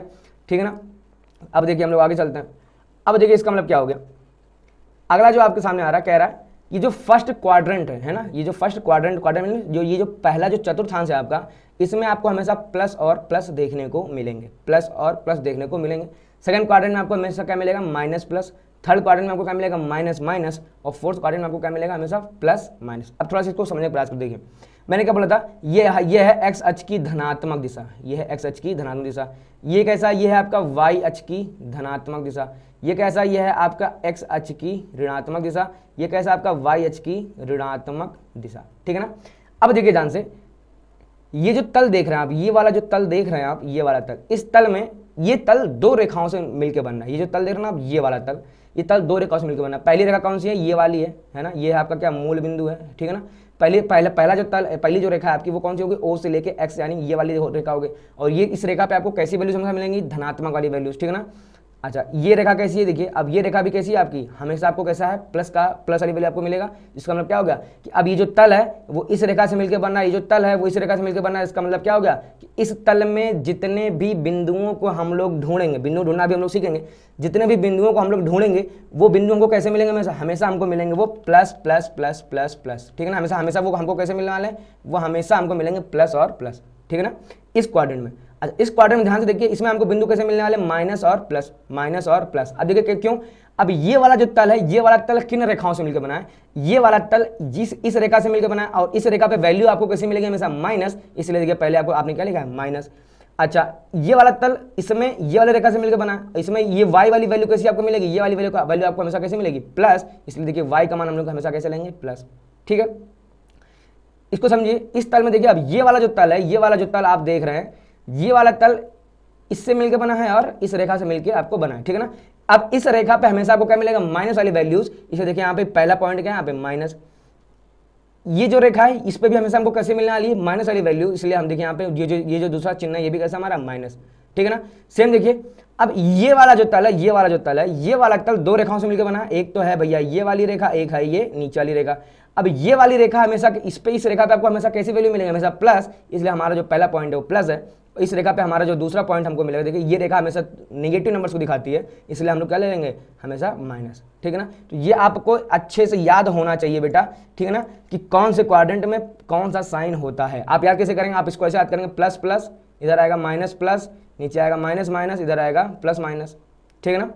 ठीक है ना। अब देखिए हम लोग आगे चलते हैं। अब देखिए इसका मतलब क्या हो गया, अगला जो आपके सामने आ रहा है, कह रहा है ये जो फर्स्ट क्वाड्रेंट है ना, ये जो फर्स्ट क्वाड्रेंट जो ये जो पहला जो चतुर्थांश है आपका, इसमें आपको हमेशा प्लस और प्लस देखने को मिलेंगे, प्लस और प्लस देखने को मिलेंगे। सेकंड क्वाड्रेंट में आपको हमेशा क्या मिलेगा, माइनस प्लस। थर्ड क्वाड्रेंट में आपको क्या मिलेगा, माइनस माइनस। और फोर्थ क्वाड्रेंट में आपको क्या मिलेगा, हमेशा प्लस माइनस। अब थोड़ा सा इसको समझने का प्रयास कर देखिए, मैंने क्या बोला था, ये है एक्स अक्ष की धनात्मक दिशा, ये है एक्स अक्ष की धनात्मक दिशा। ये कैसा, ये है आपका वाई अक्ष की धनात्मक दिशा। ये कैसा, ये है आपका एक्स अक्ष की ऋणात्मक दिशा। ये कैसा आपका वाई अक्ष की ऋणात्मक दिशा, ठीक है ना। अब देखिए ध्यान से, ये जो तल देख रहे हैं आप, ये वाला जो तल देख रहे हैं आप, ये वाला तल, इस तल में ये तल 2 रेखाओं से मिलकर बनना है। ये जो तल देख रहे हैं आप, ये वाला तल, ये तल 2 रेखाओं से मिलकर बनना है। पहली रेखा कौन सी है, ये वाली है ना, ये है आपका क्या मूल बिंदु है, ठीक है ना। पहला जो तल, पहली जो रेखा है आपकी वो कौन सी होगी, ओ से लेके एक्स, यानी ये वाली रेखा होगी। और ये इस रेखा पे आपको कैसी वैल्यूज हमेशा मिलेंगी, धनात्मक वाली वैल्यूज, ठीक है ना। अच्छा ये रेखा कैसी है, देखिए अब ये रेखा भी कैसी है आपकी, हमेशा आपको कैसा है, प्लस वाली वैल्यू आपको मिलेगा। इसका मतलब क्या हो गया कि अब ये जो तल है वो इस रेखा से मिलकर बनना है, ये जो तल है वो इस रेखा से मिलकर बनना है। इसका मतलब क्या हो गया कि इस तल में जितने भी बिंदुओं को हम लोग ढूंढेंगे, बिंदु ढूंढना भी हम लोग सीखेंगे, जितने भी बिंदुओं को हम लोग ढूंढेंगे वो बिंदु हमको कैसे मिलेंगे, हमेशा हमको मिलेंगे वो plus plus plus plus plus, ठीक है ना। हमेशा वो हमको कैसे मिलने वाले हैं, वो हमेशा हमको मिलेंगे प्लस और प्लस, ठीक है ना, इस क्वाड्रेंट में। अच्छा इस क्वाड्रेंट में ध्यान से देखिए, इसमें हमको बिंदु कैसे मिलने वाले, माइनस और प्लस, माइनस और प्लस। अब देखिए क्यों, अब ये वाला जो तल है, ये वाला तल किन रेखाओं से मिलकर बना है, ये वाला तल इस रेखा से मिलकर बना है, और इस रेखा पे वैल्यू आपको कैसे मिलेगी, हमेशा माइनस, इसलिए देखिए पहले आपने क्या लिखा है, माइनस। अच्छा ये वाला तल इसमें ये वाली रेखा से मिलकर बना है, इसमें ये y वाली वैल्यू कैसी आपको मिलेगी, ये वाली वैल्यू आपको हमेशा कैसे मिलेगी, प्लस, इसलिए देखिए y का मान हम लोग हमेशा कैसे लेंगे, प्लस, ठीक है। इसको समझिए, इस तल में देखिए अब ये वाला जो तल है, ये वाला जो तल आप देख रहे हैं, ये वाला तल इससे मिलकर बना है और इस रेखा से मिलकर आपको बना है, ठीक है ना। अब इस रेखा पे हमेशा आपको क्या मिलेगा, माइनस वाली वैल्यूज। इसे देखिए यहाँ पे पहला पॉइंट क्या है, यहाँ पे माइनस, ये जो रेखा है इस पे भी हमेशा हमको कैसे मिलने वाली है, माइनस वाली वैल्यू, इसलिए हम देखिए यहाँ पे ये जो दूसरा चिन्ह है ये भी कैसा हमारा माइनस, ठीक है ना। सेम देखिए अब ये वाला जो तल है, ये वाला जो तल है, ये वाला तल दो रेखाओं से मिलकर बना है, एक तो है भैया ये वाली रेखा, एक है ये नीचे वाली रेखा। अब ये वाली रेखा हमेशा इस रेखा पे आपको हमेशा कैसी वैल्यू मिलेगी, हमेशा प्लस, इसलिए हमारा जो पहला पॉइंट है वो प्लस है। इस रेखा पे हमारा जो दूसरा पॉइंट हमको मिलेगा, देखिए ये रेखा हमेशा नेगेटिव नंबर्स को दिखाती है, इसलिए हम लोग क्या ले लेंगे, हमेशा माइनस, ठीक है ना। तो ये आपको अच्छे से याद होना चाहिए बेटा, ठीक है ना, कि कौन से क्वाड्रेंट में कौन सा साइन होता है। आप याद कैसे करेंगे, आप इसको ऐसे याद करेंगे, प्लस प्लस, इधर आएगा माइनस प्लस, नीचे आएगा माइनस माइनस, इधर आएगा प्लस माइनस, ठीक है ना,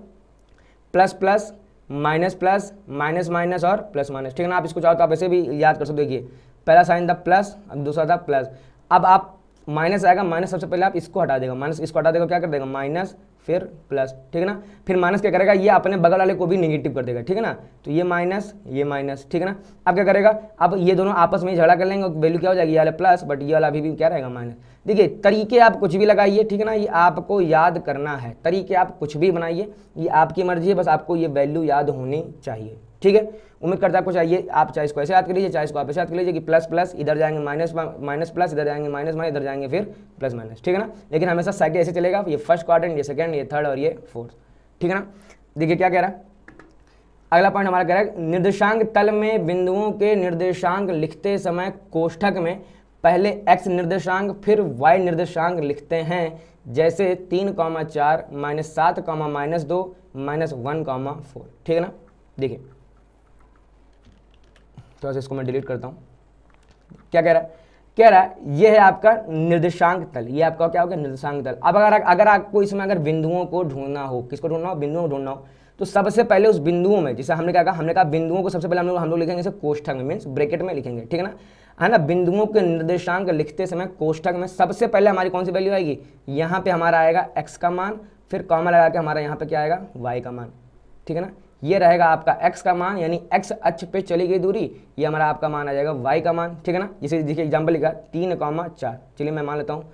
plus plus minus plus minus minus और प्लस माइनस, ठीक है ना। आप इसको चाहो तो आप ऐसे भी याद कर सकते हो। देखिए पहला साइन था प्लस, अब दूसरा था प्लस, अब आप माइनस आएगा, माइनस सबसे पहले आप इसको हटा देगा, माइनस इसको हटा देगा, क्या कर देगा माइनस फिर प्लस, ठीक है ना। फिर माइनस क्या करेगा, ये अपने बगल वाले को भी नेगेटिव कर देगा, ठीक है ना। तो ये माइनस, ठीक है ना। अब क्या करेगा, अब ये दोनों आपस में झगड़ा कर लेंगे, वैल्यू क्या हो जाएगी, ये वाला प्लस, बट ये वाला अभी भी क्या रहेगा माइनस। देखिए तरीके आप कुछ भी लगाइए, ठीक है ना, ये आपको याद करना है, तरीके आप कुछ भी बनाइए, ये आपकी मर्जी है, बस आपको ये वैल्यू याद होनी चाहिए, ठीक है। उम्मीद करता है आपको चाहिए, आप चाहे इसको ऐसे याद कर लीजिए, चाहे इसको आप ऐसे याद कर लीजिए कि प्लस प्लस, इधर जाएंगे माइनस माइनस प्लस, इधर जाएंगे माइनस माइनस, इधर जाएंगे फिर प्लस माइनस, ठीक है ना। लेकिन हमेशा साइकिल ऐसे चलेगा, ये फर्स्ट क्वाड्रेंट, ये सेकंड, ये थर्ड और ये फोर्थ, ठीक है ना। देखिए क्या कह रहा है अगला पॉइंट हमारा, कह रहा है निर्देशांक तल में बिंदुओं के निर्देशांक लिखते समय कोष्ठक में पहले x निर्देशांक फिर y निर्देशांक लिखते हैं, जैसे 3,4 -7, -2 -1,4, ठीक है ना। देखिए थोड़ा सा इसको मैं डिलीट करता हूँ। क्या कह रहा है, कह रहा है ये है आपका निर्देशांक तल, ये आपका क्या होगा, निर्देशांक तल। अब अगर आपको इसमें अगर बिंदुओं को ढूंढना हो, किसको ढूंढना हो, बिंदुओं को ढूंढना हो, तो सबसे पहले उस बिंदुओं में, जैसे हमने क्या कहा, हमने कहा बिंदुओं को सबसे पहले हम लोग लिखेंगे कोष्ठक में, मीन्स ब्रैकेट में लिखेंगे, ठीक है ना, है ना। बिंदुओं के निर्देशांक लिखते समय कोष्ठक में सबसे पहले हमारी कौन सी वैल्यू आएगी, यहाँ पे हमारा आएगा x का मान, फिर कॉमा लगा के हमारा यहाँ पे क्या आएगा, y का मान, ठीक है ना। ये रहेगा आपका x का मान, यानी x अक्ष पे चली गई दूरी, ये हमारा आपका मान आ जाएगा y का मान, ठीक है ना। जैसे देखिए एग्जाम्पल लिखा 3,4, चलिए मैं मान लेता हूँ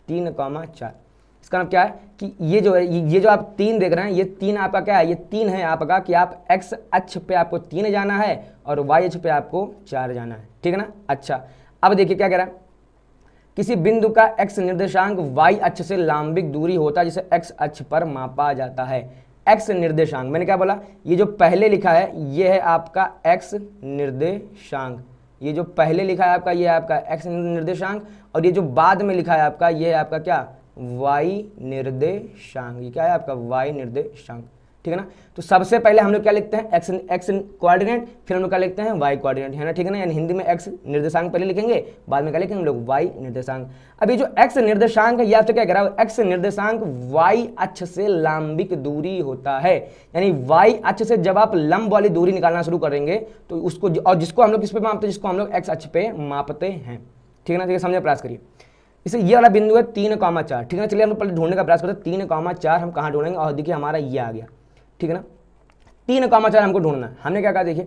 3,4। इसका मतलब क्या है कि ये जो है, ये जो आप 3 देख रहे हैं, ये 3 आपका क्या है, ये 3 है आपका कि आप x अक्ष पे आपको 3 जाना है और y अक्ष पे आपको 4 जाना है, ठीक है ना। अच्छा अब देखिए क्या कह रहा है, किसी बिंदु का x निर्देशांक y अक्ष से लंबिक दूरी होता है जिसे x अक्ष पर मापा जाता है। x निर्देशांक मैंने क्या बोला, ये जो पहले लिखा है ये है आपका x निर्देशांक, ये जो पहले लिखा है आपका ये है आपका x निर्देशांक, और ये जो बाद में लिखा है आपका ये है आपका क्या, y निर्देशांक, ये क्या है आपका y निर्देशांक, ठीक है ना। तो सबसे पहले हम लोग क्या लिखते हैं, x कोऑर्डिनेट, फिर हम लोग क्या लिखते हैं y कोऑर्डिनेट, है ना, ठीक है ना। यानी हिंदी में x निर्देशांक पहले लिखेंगे, बाद में क्या लिखेंगे हम लोग, y निर्देशांक। अब ये जो x निर्देशांक है, या तो क्या कह रहा है, x निर्देशांक y अक्ष से लंबिक दूरी होता है, यानी y अक्ष से जब आप लंब वाली दूरी निकालना शुरू करेंगे तो उसको, और जिसको हम लोग किस पे मापते हैं, जिसको हम लोग x अक्ष पे मापते हैं, ठीक है ना। ठीक है, समझने का प्रयास करिए। इसे ये वाला बिंदु है 3,4, ठीक है ना। चलिए हम लोग पहले ढूंढने का प्रयास करते हैं 3,4 हम कहाँ ढूंढेंगे, और देखिए हमारा ये आ गया, ठीक है ना। 3,4 हमको ढूंढना है, हमने क्या कहा, देखिए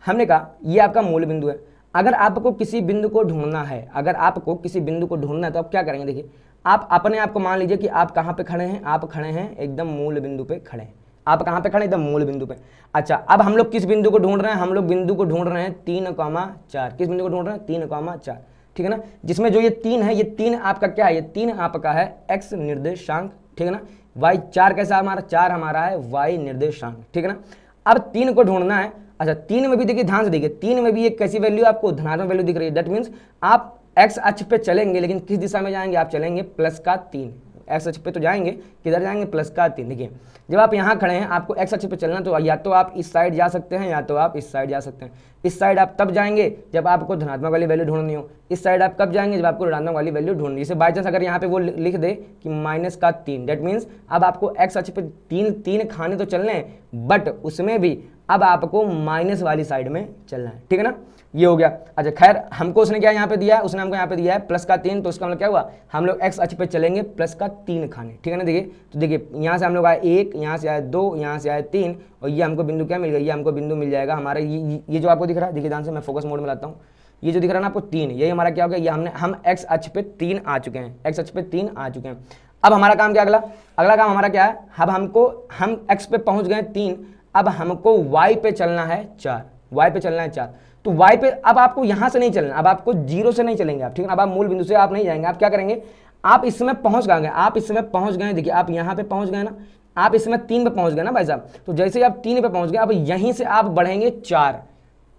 हमने कहा ये आपका मूल बिंदु है। अगर आपको किसी बिंदु को ढूंढना है, अगर आपको किसी बिंदु को ढूंढना है तो आप क्या करेंगे, देखिए आप अपने आप को मान लीजिए कि आप कहाँ पे खड़े हैं, आप खड़े हैं एकदम मूल बिंदु पे खड़े हैं, आप कहाँ पे खड़े, एकदम मूल बिंदु पे। अच्छा अब हम लोग किस बिंदु को ढूंढ रहे हैं, हम लोग बिंदु को ढूंढ रहे हैं 3,4, किस बिंदु को ढूंढ रहे हैं, 3,4, ठीक है ना। जिसमें जो ये 3 है, ये 3 आपका क्या है, ये 3 आपका है x निर्देशांक, ठीक है ना। y 4 कैसा हमारा, 4 हमारा है y निर्देशांक, ठीक है ना। अब 3 को ढूंढना है। अच्छा 3 में भी देखिए, ध्यान से देखिए, 3 में भी एक कैसी वैल्यू आपको, धनात्मक वैल्यू दिख रही है। दैट मीन्स आप x अक्ष पे चलेंगे, लेकिन किस दिशा में जाएंगे, आप चलेंगे +3, x अक्ष पे तो जाएंगे, किधर जाएंगे, +3। देखिए जब आप यहाँ खड़े हैं, आपको x अक्ष पे चलना, तो या तो आप इस साइड जा सकते हैं या तो आप इस साइड जा सकते हैं। इस साइड आप तब जाएंगे जब आपको धनात्मक वाली वैल्यू ढूंढनी हो, इस साइड आप कब जाएंगे जब आपको ऋणात्मक वाली वैल्यू ढूंढनी है। जैसे बाई चांस अगर यहाँ पे वो लिख दे कि -3, दैट मीन्स अब आपको x अक्ष पे 3 खाने तो चलने हैं, बट उसमें भी अब आपको माइनस वाली साइड में चलना है, ठीक है ना। ये हो गया। अच्छा खैर हमको उसने क्या यहाँ पे दिया है, उसने हमको यहाँ पे दिया है +3, तो उसका मतलब क्या हुआ, हम लोग x अक्ष पे चलेंगे +3 खाने, ठीक है ना। देखिए तो देखिए यहाँ से हम लोग आए 1, यहाँ से आए 2, यहाँ से आए 3, और ये हमको बिंदु क्या मिल गया, ये हमको बिंदु मिल जाएगा हमारा ये जो आपको दिख रहा है, देखिए ध्यान से मैं फोकस मोड में लाता हूँ, ये जो दिख रहा है ना आपको 3, यही हमारा क्या हो गया, ये हम x अक्ष पे 3 आ चुके हैं, x अक्ष पे 3 आ चुके हैं। अब हमारा काम क्या, अगला काम हमारा क्या है, अब हम x पे पहुंच गए 3, अब हमको y पे चलना है 4, y पे चलना है 4। तो y पे अब आपको यहां से नहीं चलना, अब आपको 0 से नहीं चलेंगे आप, ठीक है। अब आप मूल बिंदु से आप नहीं जाएंगे, आप क्या करेंगे, आप इसमें पहुंच गए, आप इसमें पहुंच गए, देखिए आप यहां पे पहुंच गए ना, आप इसमें 3 पे पहुंच गए ना भाई साहब। तो जैसे ही आप 3 पे पहुंच गए, अब यहीं से आप बढ़ेंगे 4,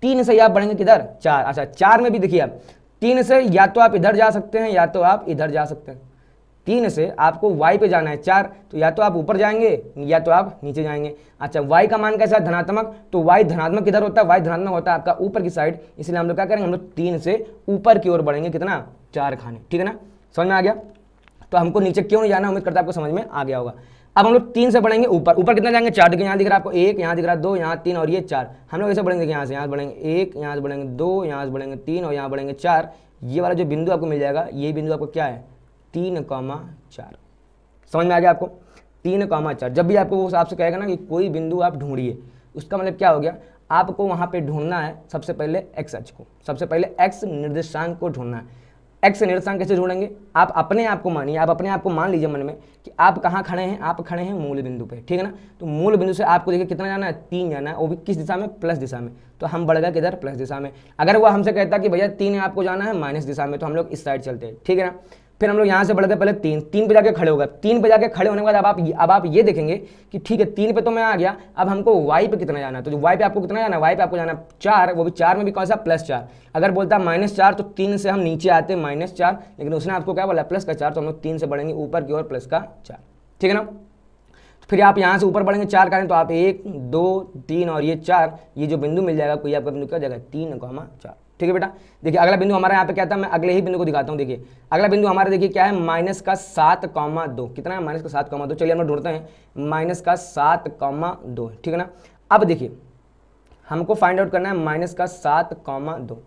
3 से आप बढ़ेंगे किधर 4। अच्छा 4 में भी देखिए आप 3 से या तो आप इधर जा सकते हैं या तो आप इधर जा सकते हैं। 3 से आपको y पे जाना है 4, तो या तो आप ऊपर जाएंगे या तो आप नीचे जाएंगे। अच्छा y का मान कैसा है, धनात्मक, तो y धनात्मक किधर होता है, y धनात्मक होता है आपका ऊपर की साइड, इसलिए हम लोग क्या करेंगे, हम लोग 3 से ऊपर की ओर बढ़ेंगे, कितना 4 खाने, ठीक है ना, समझ में आ गया। तो हमको नीचे क्यों नहीं जाना, उम्मीद करता है आपको समझ में आ गया होगा। अब हम लोग 3 से बढ़ेंगे ऊपर, ऊपर कितना जाएंगे 4, देखिए यहाँ दिख रहा है आपको 1, यहाँ दिख रहा है 2, यहाँ 3 और ये 4। हम लोग ऐसे बढ़ेंगे, यहाँ से बढ़ेंगे 1, यहाँ से बढ़ेंगे 2, यहाँ से बढ़ेंगे 3 और यहाँ बढ़ेंगे 4। ये वाला जो बिंदु आपको मिल जाएगा, ये बिंदु आपको क्या है 3,4। समझ में आ गया आपको, 3,4। जब भी आपको वो आपसे कहेगा ना कि कोई बिंदु आप ढूंढिए, उसका मतलब क्या हो गया, आपको वहाँ पे ढूंढना है सबसे पहले एक्स अक्ष को, सबसे पहले एक्स निर्देशांक को ढूंढना है। एक्स निर्देशांक कैसे ढूंढेंगे, आप अपने आप को मानिए, आप अपने आप को मान लीजिए मन में कि आप कहाँ खड़े हैं, आप खड़े हैं मूल बिंदु पे, ठीक है ना। तो मूल बिंदु से आपको देखिए कितना जाना है, 3 जाना है, वो भी किस दिशा में, प्लस दिशा में। तो हम बढ़ गए किधर, प्लस दिशा में। अगर वो हमसे कहता कि भैया 3 आपको जाना है माइनस दिशा में, तो हम लोग इस साइड चलते हैं, ठीक है ना। फिर हम लोग यहाँ से बढ़ गए पहले 3 पे जाके खड़े हो गए। 3 पे जाके खड़े होने के बाद अब आप ये देखेंगे कि ठीक है 3 पे तो मैं आ गया, अब हमको y पे कितना जाना है। तो जो y पे आपको कितना जाना है, y पे आपको जाना है 4, वो भी 4 में भी कौन सा, +4। अगर बोलता है -4 तो 3 से हम नीचे आते हैं -4, लेकिन उसने आपको क्या बोला +4, तो हम लोग 3 से बढ़ेंगे ऊपर की ओर +4, ठीक है ना। फिर आप यहाँ से ऊपर बढ़ेंगे 4 करें तो आप 1, 2, 3 और ये 4, ये जो बिंदु मिल जाएगा, कोई आपका बिंदु क्या जाएगा 3,4, ठीक है बेटा। देखिए अगला बिंदु हमारा यहाँ पे क्या था, मैं अगले ही बिंदु को दिखाता हूँ। देखिए अगला बिंदु हमारा देखिए क्या है, -7,2, कितना है -7,2। चलिए हम लोग ढूंढते हैं -7,2, ठीक है ना। अब देखिए हमको फाइंड आउट करना है -7,2।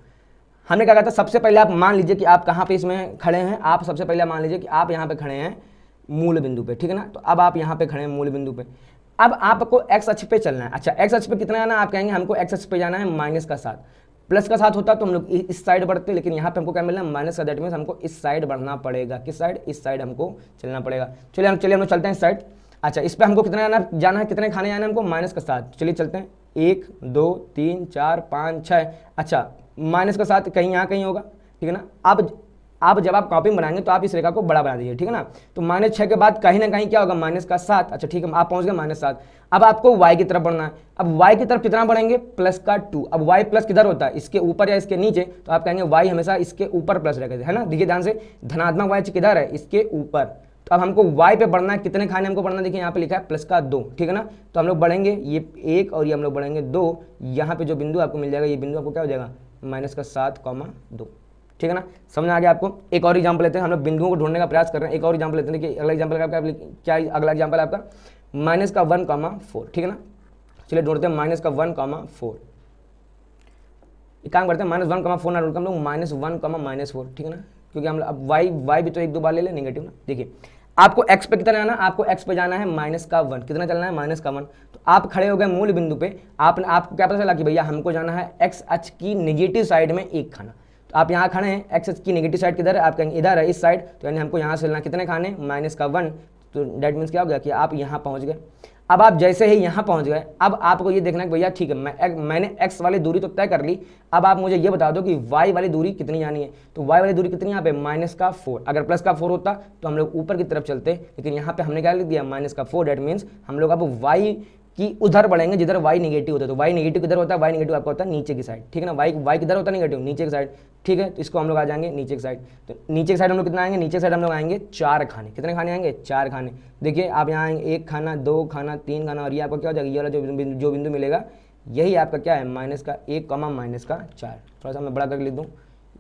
हमने क्या कहा था, सबसे पहले आप मान लीजिए कि आप कहाँ पे इसमें खड़े हैं, आप सबसे पहले मान लीजिए कि आप यहाँ पे खड़े हैं मूल बिंदु पे, ठीक है ना। तो अब आप यहाँ पे खड़े हैं मूल बिंदु पे, अब आपको एक्स अक्ष पे चलना है। अच्छा एक्स अक्ष पे कितना जाना है, आप कहेंगे हमको एक्स अक्ष पे जाना है -7, +7 होता तो हम लोग इस साइड बढ़ते, लेकिन यहाँ पे हमको क्या मिलना है माइनस का, दैट मीन्स हमको इस साइड बढ़ना पड़ेगा। किस साइड, इस साइड हमको चलना पड़ेगा। चलिए हम लोग चलते हैं इस साइड। अच्छा इस पे हमको कितना जाना है, कितने खाने जाना है हमको -7। चलिए चलते हैं, 1, 2, 3, 4, 5, 6। अच्छा -7 कहीं यहाँ कहीं होगा, ठीक है ना। अब जब आप कॉपी बनाएंगे तो आप इस रेखा को बड़ा बना दीजिए, ठीक है ना। तो -6 के बाद कहीं ना कहीं क्या होगा -7। अच्छा ठीक है, आप पहुंच गए -7। अब आपको y की तरफ बढ़ना है। अब y की तरफ कितना बढ़ेंगे, +2। अब y प्लस किधर होता है, इसके ऊपर या इसके नीचे, तो आप कहेंगे y हमेशा इसके ऊपर प्लस रहेगा, है ना। देखिए ध्यान से, धनात्मक y किधर है, इसके ऊपर। तो अब हमको y पे बढ़ना है, कितने खाने हमको बढ़ना है, देखिए यहाँ पे लिखा है +2, ठीक है ना। तो हम लोग बढ़ेंगे ये 1 और ये हम लोग बढ़ेंगे 2। यहाँ पे जो बिंदु आपको मिल जाएगा, ये बिंदु आपको क्या हो जाएगा -7,2, ठीक है ना। समझ आ गया आपको। एक और एग्जांपल लेते हैं, हम लोग बिंदुओं को ढूंढने का प्रयास कर रहे हैं। एक और एग्जांपल लेते हैं, देखिए अगला एग्जांपल आपका क्या, अगला एग्जांपल आपका -1,4, ठीक है ना। चलिए ढूंढते हैं -1,4। एक काम करते हैं, -1,4 ना ढूंढकर हम लोग -1,-4, ठीक है ना, क्योंकि हम अब y भी तो 1-2 बार ले ले नेगेटिव ना। देखिए आपको x पे कितना जाना है, आपको x पे जाना है -1, कितना चलना है -1। तो आप खड़े हो गए मूल बिंदु पे, आपको क्या पता चला कि भैया हमको जाना है x अक्ष की नेगेटिव साइड में 1 खाना। तो आप यहाँ खड़े हैं, एक्स की नेगेटिव साइड किधर है, आप कहेंगे इधर है, इस साइड। तो यानी हमको यहाँ से लेना कितने खाने, -1। तो डेट मीन्स क्या हो गया कि आप यहाँ पहुँच गए। अब आप जैसे ही यहाँ पहुँच गए, अब आपको ये देखना है भैया ठीक है मैंने एक्स वाली दूरी तो तय कर ली, अब आप मुझे ये बता दो कि वाई वाली दूरी कितनी जानी है। तो वाई वाली दूरी कितनी यहाँ पे -4। अगर +4 होता तो हम लोग ऊपर की तरफ चलते, लेकिन यहाँ पे हमने क्या लिख दिया -4। डेट मीन्स हम लोग अब वाई कि उधर बढ़ेंगे जिधर y नेगेटिव होता है। तो y नेगेटिव किधर होता है, y नेगेटिव आपका होता है नीचे की साइड, ठीक है ना। y किधर होता है नेगेटिव, नीचे की साइड, ठीक है। तो इसको हम लोग आ जाएंगे नीचे की साइड। तो नीचे की साइड हम लोग कितना आएंगे, नीचे की साइड हम लोग आएंगे 4 खाने। कितने खाने आएंगे, 4 खाने। देखिए आप यहाँ आएंगे 1 खाना, 2 खाना, 3 खाना, और ये आपका क्या हो जाएगा, ये वाला जो बिंदु मिलेगा यही आपका क्या है -1, -4। थोड़ा सा मैं बड़ा करके लिख दूँ,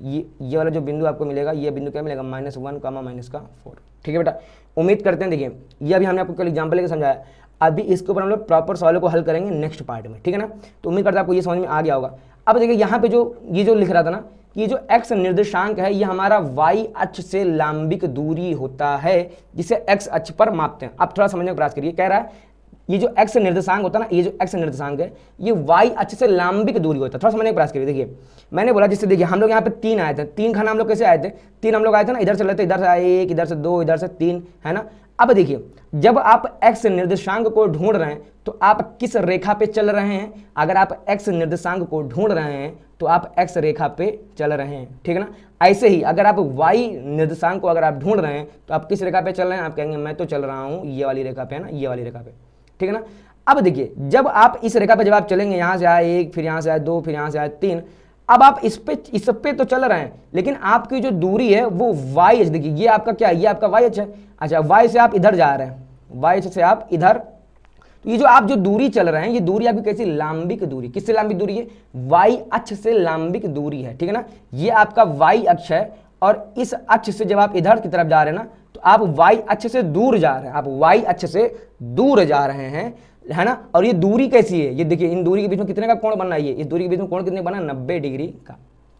ये वाला जो बिंदु आपको मिलेगा, ये बिंदु क्या मिलेगा -1, -4, ठीक है बेटा। उम्मीद करते हैं, देखिए ये अभी हमने आपको कल एग्जाम्पल लेकर समझाया, अभी इसके ऊपर हम लोग प्रॉपर सवालों को हल करेंगे नेक्स्ट पार्ट में, ठीक है ना। तो उम्मीद करता है आपको ये समझ में आ गया होगा। अब देखिए यहाँ पे ये जो लिख रहा था ना, ये जो x निर्देशांक है ये हमारा y अक्ष से लंबिक दूरी होता है, जिसे x अक्ष पर मापते हैं। अब थोड़ा समझने का प्रयास करिए, कह रहा है ये जो x निर्देशांक होता है ना, ये जो x निर्देशांक है ये y अक्ष से लंबिक दूरी होता है। थोड़ा समझने का प्रयास करिए। देखिए मैंने बोला, जिससे देखिए हम लोग यहाँ पे 3 आए थे, 3 खाना हम लोग कैसे आए थे, 3 हम लोग आए थे ना, इधर से लेते, इधर से आए 1, इधर से 2, इधर से 3, है ना। अब देखिए, जब आप x निर्देशांक को ढूंढ रहे हैं तो आप किस रेखा पे चल रहे हैं? अगर आप x निर्देशांक को ढूंढ रहे हैं तो आप x रेखा पे चल रहे हैं, ठीक है ना। ऐसे ही अगर आप y निर्देशांक को अगर आप ढूंढ रहे हैं तो आप किस रेखा पे चल रहे हैं? आप कहेंगे मैं तो चल रहा हूं ये वाली रेखा पे, है ना, ये वाली रेखा पे, ठीक है ना। अब देखिए, जब आप इस रेखा पे जब आप चलेंगे, यहां से आए 1, फिर यहां से आए 2, फिर यहां से आए 3, अब आप इस पे तो चल रहे हैं, लेकिन आपकी जो दूरी है वो वाई एच, देखिए ये आपका क्या है, ये आपका वाई एच है। अच्छा, वाई से आप इधर जा रहे हैं, वाई एच से आप इधर, तो ये जो आप जो दूरी चल रहे हैं ये दूरी आपकी कैसी? लांबिक दूरी। किससे लांबिक दूरी है? वाई अक्ष से लांबिक दूरी है, ठीक है ना। ये आपका वाई अक्ष है और इस अक्ष से जब आप इधर की तरफ जा रहे हैं ना तो आप वाई अक्ष से दूर जा रहे हैं, आप वाई अक्ष से दूर जा रहे हैं, है ना। और ये दूरी कैसी है? ये देखिए, इन दूरी के बीच में कितने का कोण बनना है? ये इस दूरी के बीच में कोण कितने बना? 90 डिग्री का,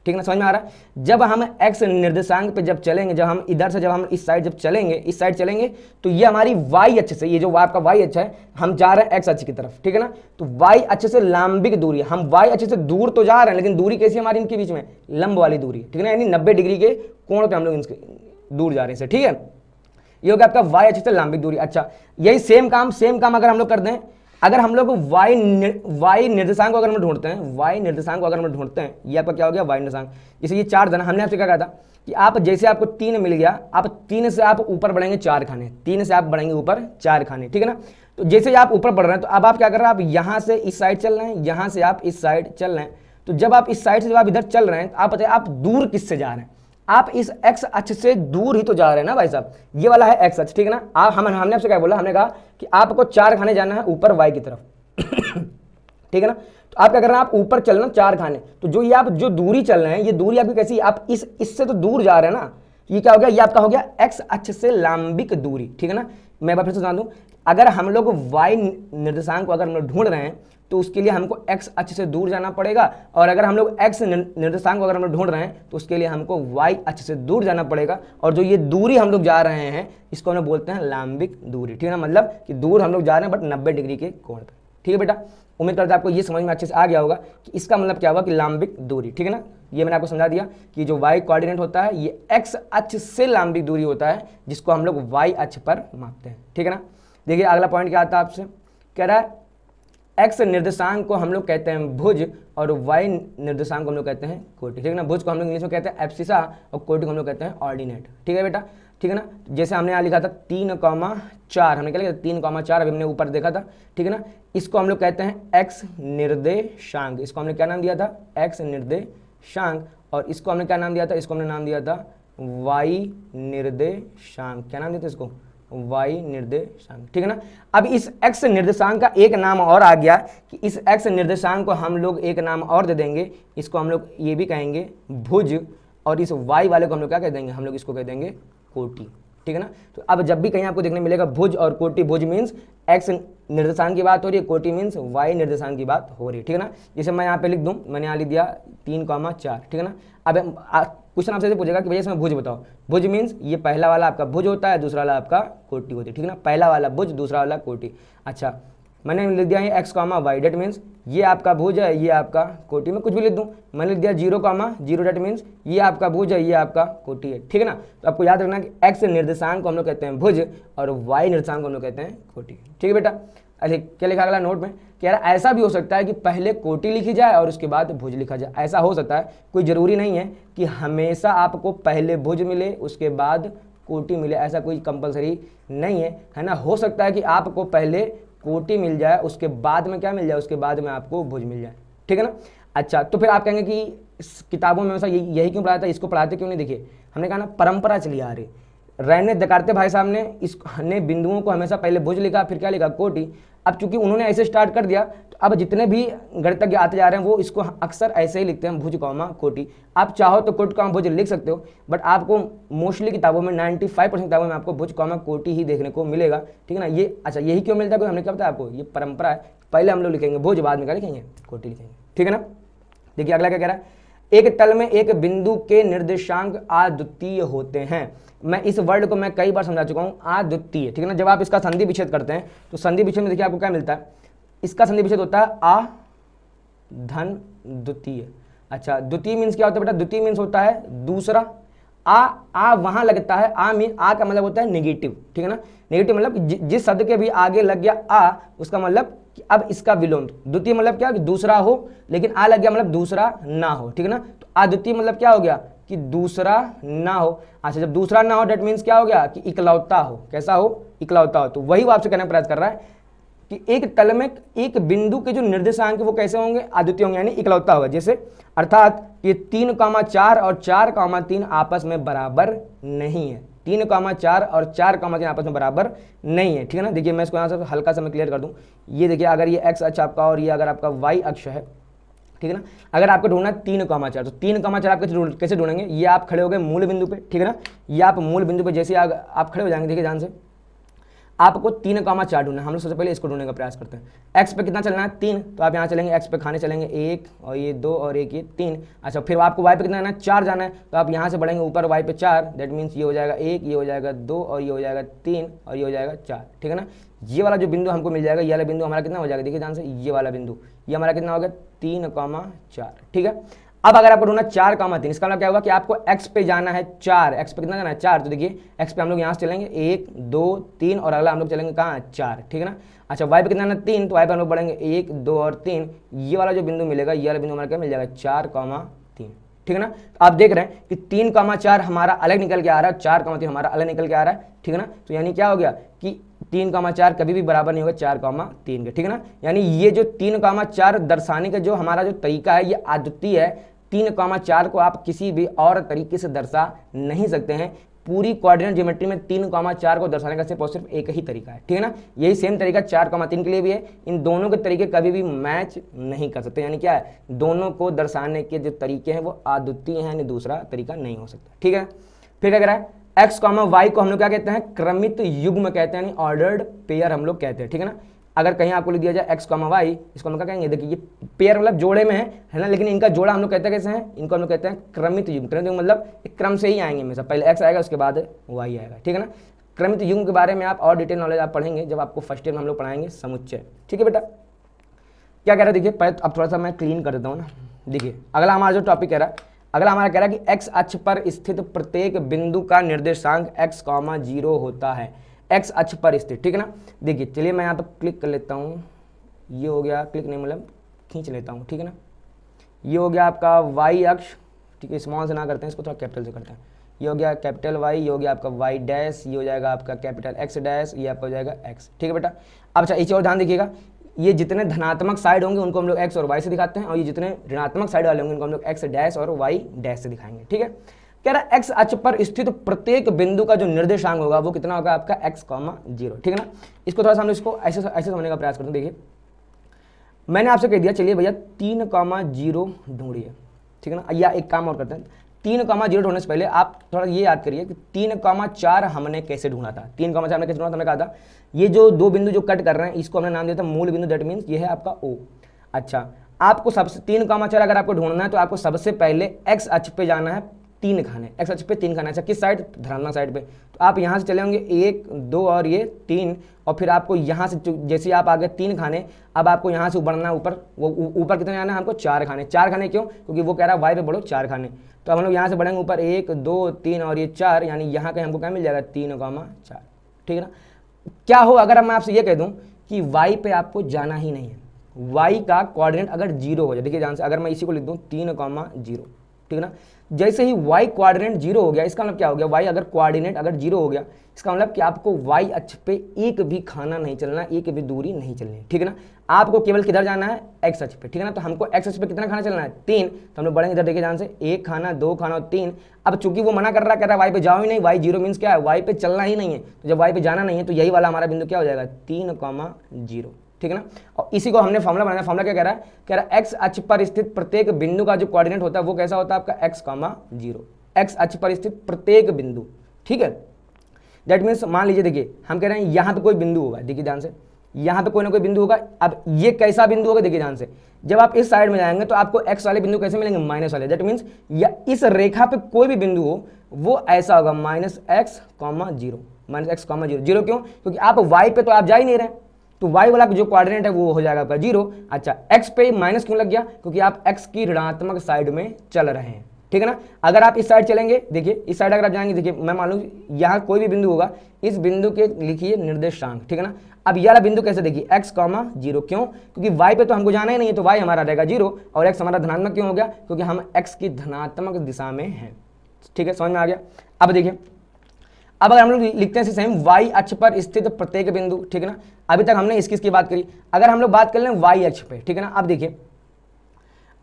ठीक है ना। समझ में आ रहा है? जब हम x निर्देशांक पे जब चलेंगे, जब हम इधर से जब हम इस साइड जब चलेंगे, इस साइड चलेंगे तो ये हमारी y अक्ष से, ये जो आपका y अक्ष है, हम जा रहे हैं x अक्ष की तरफ, ठीक है ना। तो y अक्ष से लांबिक दूरी, हम y अक्ष से दूर तो जा रहे हैं, लेकिन दूरी कैसी हमारी इनके बीच में? लंब वाली दूरी, ठीक है ना, यानी 90 डिग्री के कोण पे हम लोग इनके दूर जा रहे हैं, ठीक है। ये हो गया आपका y अक्ष से लांबिक दूरी। अच्छा, यही सेम काम अगर हम लोग कर दें, अगर हम लोग y निर्देशांक को अगर हम ढूंढते हैं, y निर्देशांक को अगर हम ढूंढते हैं, ये आपका क्या हो गया? y निर्देशांक। जैसे ये 4 देना, हमने आपसे क्या कहा था कि आप जैसे आपको 3 मिल गया, आप 3 से आप ऊपर बढ़ेंगे 4 खाने, 3 से आप बढ़ेंगे ऊपर 4 खाने, ठीक है ना। तो जैसे आप ऊपर बढ़ रहे हैं तो अब आप क्या कर रहे हैं? आप यहाँ से इस साइड चल रहे हैं, यहाँ से आप इस साइड चल रहे हैं। तो जब आप इस साइड से जब आप इधर चल रहे हैं तो आप बताइए आप दूर किससे जा रहे हैं? आप इस x अक्ष से दूर ही तो जा रहे हैं ना भाई साहब। ये वाला है x अक्ष, ठीक है ना। आप हमने आपसे क्या बोला? हमने कहा कि आपको 4 खाने जाना है ऊपर y की तरफ, ठीक है ना। तो आप क्या कर रहे हैं? आप ऊपर चल रहे हैं 4 खाने, तो जो ये आप जो दूरी चल रहे हैं, ये दूरी आपकी कैसी? आप इससे तो दूर जा रहे हैं ना। ये क्या हो गया? ये आपका हो गया x अक्ष से लांबिक दूरी, ठीक है ना। मैं फिर से बता दूं, अगर हम लोग y निर्देशांक को अगर हम लोग ढूंढ रहे हैं तो उसके लिए हमको x अक्ष से दूर जाना पड़ेगा, और अगर हम लोग x निर्देशांक को अगर हम लोग ढूंढ रहे हैं तो उसके लिए हमको y अक्ष से दूर जाना पड़ेगा। और जो ये दूरी हम लोग जा रहे हैं इसको हम लोग बोलते हैं लांबिक दूरी, ठीक है ना। मतलब कि दूर हम लोग जा रहे हैं बट 90 डिग्री के कोण पे, ठीक है बेटा। उम्मीद करता है आपको ये समझ में अच्छे से आ गया होगा कि इसका मतलब क्या हुआ कि लांबिक दूरी, ठीक है ना। ये मैंने आपको समझा दिया कि जो y कोऑर्डिनेट होता है ये x अक्ष से लांबिक दूरी होता है, जिसको हम लोग y अक्ष पर मापते हैं, ठीक है ना। देखिए अगला पॉइंट क्या आता है आपसे, कह रहा है x निर्देशांक को हम लोग कहते हैं भुज और y निर्देशांक को हम लोग कहते हैं कोटि, ठीक है ना। भुज को हम लोग इंग्लिश में कहते हैं एब्सिसा और कोटि को हम लोग कहते हैं ऑर्डिनेट, ठीक है बेटा, ठीक है ना। जैसे हमने यहाँ लिखा था 3,4, हमने क्या लिखा था? 3,4, अभी हमने ऊपर देखा था, ठीक है ना। इसको हम लोग कहते हैं x निर्देशांक, इसको हमने क्या नाम दिया था? x निर्देशांक। और इसको हमने क्या नाम दिया था? इसको हमने नाम दिया था y निर्देशांक। क्या नाम दिया था इसको? y निर्देशांक, ठीक है ना। अब इस x निर्देशांक का एक नाम और आ गया कि इस x निर्देशांक को हम लोग एक नाम और दे देंगे, इसको हम लोग ये भी कहेंगे भुज, और इस y वाले को हम लोग क्या कह देंगे? हम लोग इसको कह देंगे कोटि, ठीक है ना। तो अब जब भी कहीं आपको देखने मिलेगा भुज और कोटि, भुज मीन्स x निर्देशांक की बात हो रही है, कोटि मीन्स y निर्देशांक की बात हो रही है, ठीक है ना। जैसे मैं यहाँ पे लिख दूँ, मैंने यहाँ लिख दिया 3,4, ठीक है ना। अब क्वेश्चन आपसे पूछेगा कि भैया इसमें भुज बताओ। भुज मीन्स ये पहला वाला आपका भुज होता है, दूसरा वाला आपका कोटि होती है, ठीक है ना। पहला वाला भुज, दूसरा वाला कोटि। अच्छा, मैंने लिख दिया ये x, डेट मीन्स ये आपका भुज है, ये आपका कोटि। में कुछ भी लिख दूँ, मैंने लिख दिया 0, डेट मीन्स ये आपका भुज है, ये आपका कोटि है, ठीक है ना। तो आपको याद रखना कि x निर्देशांक को हम लोग कहते हैं भुज और y निर्देशांक को हम लोग कहते हैं कोटि, ठीक है बेटा। अरे क्या लिखा अगला नोट में, कह रहा ऐसा भी हो सकता है कि पहले कोटि लिखी जाए और उसके बाद भुज लिखा जाए। ऐसा हो सकता है, कोई ज़रूरी नहीं है कि हमेशा आपको पहले भुज मिले उसके बाद कोटि मिले, ऐसा कोई कंपलसरी नहीं है, है ना। हो सकता है कि आपको पहले कोटि मिल जाए उसके बाद में क्या मिल जाए? उसके बाद में आपको भुज मिल जाए, ठीक है ना। अच्छा, तो फिर आप कहेंगे कि किताबों में हमेशा यही क्यों पढ़ाता है, इसको पढ़ाते क्यों नहीं? देखिए हमने कहा ना परंपरा चली आ रही, रहने दकार्ते भाई साहब ने बिंदुओं को हमेशा पहले भुज लिखा, फिर क्या लिखा? कोटि। अब चूंकि उन्होंने ऐसे स्टार्ट कर दिया तो अब जितने भी गणितज्ञ आते जा रहे हैं वो इसको अक्सर ऐसे ही लिखते हैं, भुज कॉमा कोटि। आप चाहो तो कोटि कॉमा भुज लिख सकते हो, बट आपको मोस्टली किताबों में 95% किताबों में आपको भुज कॉमा कोटि ही देखने को मिलेगा, ठीक है ना। ये अच्छा यही क्यों मिलता है? हमने क्या बताया आपको? ये परंपरा है, पहले हम लोग लिखेंगे भुज, बाद में क्या लिखेंगे? कोटि लिखेंगे, ठीक है ना। देखिए अगला क्या कह रहा है, एक तल में एक बिंदु के निर्देशांक अद्वितीय होते हैं। मैं इस वर्ड को मैं कई बार समझा चुका हूँ, अद्वितीय, ठीक है ना। जब आप इसका संधि विच्छेद करते हैं तो संधि विच्छेद में देखिए आपको क्या मिलता है, इसका संधि विच्छेद होता है आ धन द्वितीय। अच्छा, द्वितीय मीन्स क्या होता है बेटा? द्वितीय मीन्स होता है दूसरा, आ वहां लगता है, आ मीन आ का मतलब होता है नेगेटिव, ठीक है ना। नेगेटिव मतलब जिस शब्द के भी आगे लग गया आ, उसका मतलब कि अब इसका विलोम। द्वितीय मतलब क्या, कि दूसरा हो, लेकिन आ लग गया मतलब दूसरा ना हो, ठीक है ना। तो अद्वितीय मतलब क्या हो गया, कि दूसरा ना हो। अच्छा, जब दूसरा ना हो डेट मीन्स क्या हो गया, कि इकलौता हो। कैसा हो, इकलौता हो। तो वही वो आपसे कहने का प्रयास कर रहा है कि एक तल में एक बिंदु के जो निर्देशांक वो कैसे होंगे, अद्वितीय होंगे, यानी इकलौता होगा। जैसे अर्थात ये 3,4 और 4,3 आपस में बराबर नहीं है। 3,4 और 4,3 आपस में बराबर नहीं है, ठीक है ना। देखिए मैं इसको यहाँ से हल्का सा मैं क्लियर कर दूं। ये देखिए, अगर ये एक्स अक्ष आपका और ये अगर आपका वाई अक्ष है, ठीक है ना। अगर आपको ढूंढना है 3,4, तो 3,4 आप कैसे ढूंढेंगे, ये आप खड़े हो गए मूल बिंदु पे, ठीक है ना। ये आप मूल बिंदु पे जैसे आप खड़े हो जाएंगे, देखिए ध्यान से, आपको 3,4 ढूंढना है। हम लोग सबसे पहले इसको ढूंढने का प्रयास करते हैं। एक्स पे कितना चलना है, 3, तो आप यहाँ चलेंगे, एक्स पे खाने चलेंगे 1 और ये 2 और एक ये 3। अच्छा, फिर आपको वाई पे कितना जाना है, 4 जाना है, तो आप यहाँ से बढ़ेंगे ऊपर वाई पे 4, दैट मीन्स ये हो जाएगा 1, ये हो जाएगा 2 और ये हो जाएगा 3 और ये हो जाएगा 4, ठीक है ना। ये वाला जो बिंदु हमको मिल जाएगा, ये वाला बिंदु हमारा कितना हो जाएगा, देखिए ध्यान से, ये वाला बिंदु ये हमारा कितना हो गया, 3,4, ठीक है। अब अगर आपको ढूंढना 4,3, इसका मतलब क्या होगा कि आपको x पे जाना है 4, x पे कितना जाना है 4, तो देखिए x पे हम लोग यहाँ से चलेंगे 1 2 3 और अगला हम लोग चलेंगे कहाँ 4, ठीक है ना। अच्छा, y पे कितना जाना है 3, तो y पे हम लोग बढ़ेंगे 1 2 और 3, ये वाला जो बिंदु मिलेगा, ये वाला बिंदु हमारा क्या मिल जाएगा 4,3, ठीक है ना। तो आप देख रहे हैं कि 3,4 हमारा अलग निकल के आ रहा है, 4,3 हमारा अलग निकल के आ रहा है, ठीक है ना। तो यानी क्या हो गया कि 3,4 कभी भी बराबर नहीं होगा 4,3 के, ठीक है ना। यानी ये जो 3,4 दर्शाने का जो हमारा जो तरीका है, ये अद्वितीय है। 3,4 को आप किसी भी और तरीके से दर्शा नहीं सकते हैं। पूरी कोऑर्डिनेट ज्योमेट्री में 3,4 को दर्शाने का सिर्फ और सिर्फ एक ही तरीका है, ठीक है ना। यही सेम तरीका 4,3 के लिए भी है। इन दोनों के तरीके कभी भी मैच नहीं कर सकते, यानी क्या है, दोनों को दर्शाने के जो तरीके हैं वो अद्वितीय हैं, यानी दूसरा तरीका नहीं हो सकता, ठीक है। फिर क्या कह रहा है, एक्स कॉमा वाई को हम लोग क्या कहते हैं, क्रमित युग्म कहते हैं, यानी ऑर्डर्ड पेयर हम लोग कहते हैं, ठीक है ना। अगर कहीं आपको लिख दिया जाए एक्स कॉमा वाई, इसको हम क्या कहेंगे, देखिए ये पेयर मतलब जोड़े में है ना, लेकिन इनका जोड़ा हम लोग कहते हैं कैसे हैं, इनको हम लोग कहते हैं क्रमित युग्म। क्रमित युग्म मतलब एक क्रम से ही आएंगे हमेशा, पहले एक्स आएगा उसके बाद वाई आएगा, ठीक है ना। क्रमित युग्म के बारे में आप और डिटेल नॉलेज आप पढ़ेंगे जब आपको फर्स्ट ईयर में हम लोग पढ़ाएंगे समुच्चय, ठीक है बेटा। क्या कह रहा है, देखिए पहले अब थोड़ा सा मैं क्लीन कर देता हूँ ना। देखिए अगला हमारा जो टॉपिक कह रहा है, अगला हमारा कह रहा है कि एक्स अक्ष पर स्थित प्रत्येक बिंदु का निर्देशांक x, 0 होता है। एक्स अक्ष पर स्थित, ठीक है ना। देखिए चलिए मैं यहाँ पर क्लिक कर लेता हूँ, ये हो गया, क्लिक नहीं मतलब खींच लेता हूँ, ठीक है ना। ये हो गया आपका y अक्ष, ठीक है, स्मॉल से ना करते हैं इसको, थोड़ा कैपिटल से करते हैं। ये हो गया कैपिटल Y, ये हो गया आपका y डैश, ये हो जाएगा आपका कैपिटल X डैश, ये आपका हो जाएगा x, ठीक है बेटा। अब अच्छा इसे और ध्यान देखिएगा, ये जितने धनात्मक साइड होंगे उनको हम लोग x और y से दिखाते हैं, और ये जितने ऋणात्मक साइड वाले होंगे उनको हम लोग x डैश और y डैश से दिखाएंगे, ठीक है। कह रहा है x अक्ष पर स्थित प्रत्येक बिंदु का जो निर्देशांक होगा वो कितना होगा आपका x, 0, ठीक है ना। इसको थोड़ा सा हम इसको ऐसे समझने का प्रयास करते हैं। देखिए मैंने आपसे कह दिया, चलिए भैया 3,0 ढूंढिए, ठीक है ना। या एक काम और करते हैं, 3,0 ढूंढने से पहले आप थोड़ा ये याद करिए कि 3,4 हमने कैसे ढूंढा था। 3,4 हमने कैसे ढूंढा था, हमने कहा था ये जो दो बिंदु जो कट कर रहे हैं इसको हमने नाम दिया था मूल बिंदु, दैट मीन्स ये है आपका O। अच्छा, आपको सबसे 3,4 अगर आपको ढूंढना है तो आपको सबसे पहले एक्स अक्ष पे जाना है 3 खाने, एक्स अक्ष पे 3 खाने। अच्छा किस साइड, धनात्मक साइड पे। तो आप यहाँ से चले होंगे 1 2 और ये 3, और फिर आपको यहाँ से जैसे आप आगे 3 खाने, अब आपको यहाँ से बढ़ना है ऊपर, वो ऊपर कितने जाना है हमको 4 खाने। 4 खाने क्यों, क्योंकि वो कह रहा है वाई पे बढ़ो 4 खाने। तो हम लोग यहाँ से बढ़ेंगे ऊपर 1 2 3 और ये 4, यानी यहाँ कहीं हमको क्या मिल जाएगा 3,4, ठीक है ना। क्या हो अगर मैं आपसे ये कह दूँ कि वाई पे आपको जाना ही नहीं है, वाई का कोऑर्डिनेट अगर 0 हो जाए, देखिए ध्यान से, अगर मैं इसी को लिख दूँ 3,0, ठीक है ना। जैसे ही y कोऑर्डिनेट 0 हो गया, इसका मतलब क्या हो गया, y अगर कोऑर्डिनेट अगर 0 हो गया, इसका मतलब कि आपको y अक्ष पे एक भी खाना नहीं चलना, एक भी दूरी नहीं चलनी, ठीक है ना। आपको केवल किधर जाना है, x अक्ष पे, ठीक है ना। तो हमको x अक्ष पे कितना खाना चलना है 3, तो हम लोग बढ़ेंगे इधर, देखिए ध्यान से, 1 खाना 2 खाना और 3। अब चूंकि वो मना कर रहा है, कह रहा है y पे जाओ ही नहीं, y 0 मीन्स क्या है, y पे चलना ही नहीं है। तो जब y पे जाना नहीं है तो यही वाला हमारा बिंदु क्या हो जाएगा 3,0, ठीक है ना। और इसी को हमने फॉर्मुला बनाया, फॉर्मुला क्या कह रहा है x अक्ष पर स्थित प्रत्येक बिंदु का जो कोऑर्डिनेट होता है वो कैसा होता है आपका x, 0, x अक्ष पर स्थित प्रत्येक बिंदु, ठीक है। दैट मीन्स मान लीजिए, देखिए हम कह रहे हैं यहाँ पे कोई बिंदु होगा, देखिए ध्यान से, यहाँ पे कोई ना कोई बिंदु होगा। अब ये कैसा बिंदु होगा, देखिए ध्यान से, जब आप इस साइड में जाएंगे तो आपको x वाले बिंदु कैसे मिलेंगे, माइनस वाले। दैट मीन्स या इस रेखा पे कोई भी बिंदु हो वो ऐसा होगा -x, 0, -x, 0। 0 क्यों, क्योंकि आप y पे तो आप जा ही नहीं रहे, तो y वाला जो कोऑर्डिनेट है वो हो जाएगा आपका 0। अच्छा x पे माइनस क्यों लग गया, क्योंकि आप x की ऋणात्मक साइड में चल रहे हैं, ठीक है ना। अगर आप इस साइड चलेंगे, देखिए इस साइड अगर आप जाएंगे, देखिए मैं मान लूँ यहाँ कोई भी बिंदु होगा, इस बिंदु के लिखिए निर्देशांक, ठीक है ना। अब ये वाला बिंदु कैसे देखिए x, 0, क्यों? क्योंकि y पे तो हमको जाना ही नहीं है, तो y हमारा रहेगा 0 और x हमारा धनात्मक क्यों हो गया? क्योंकि हम x की धनात्मक दिशा में हैं। ठीक है, समझ में आ गया। अब देखिए, अब अगर हम लोग लिखते हैं सेम y अक्ष पर स्थित प्रत्येक बिंदु, ठीक है ना। अभी तक हमने इसकी बात करी, अगर हम लोग बात कर लें y अक्ष पे, ठीक है ना। अब देखिए,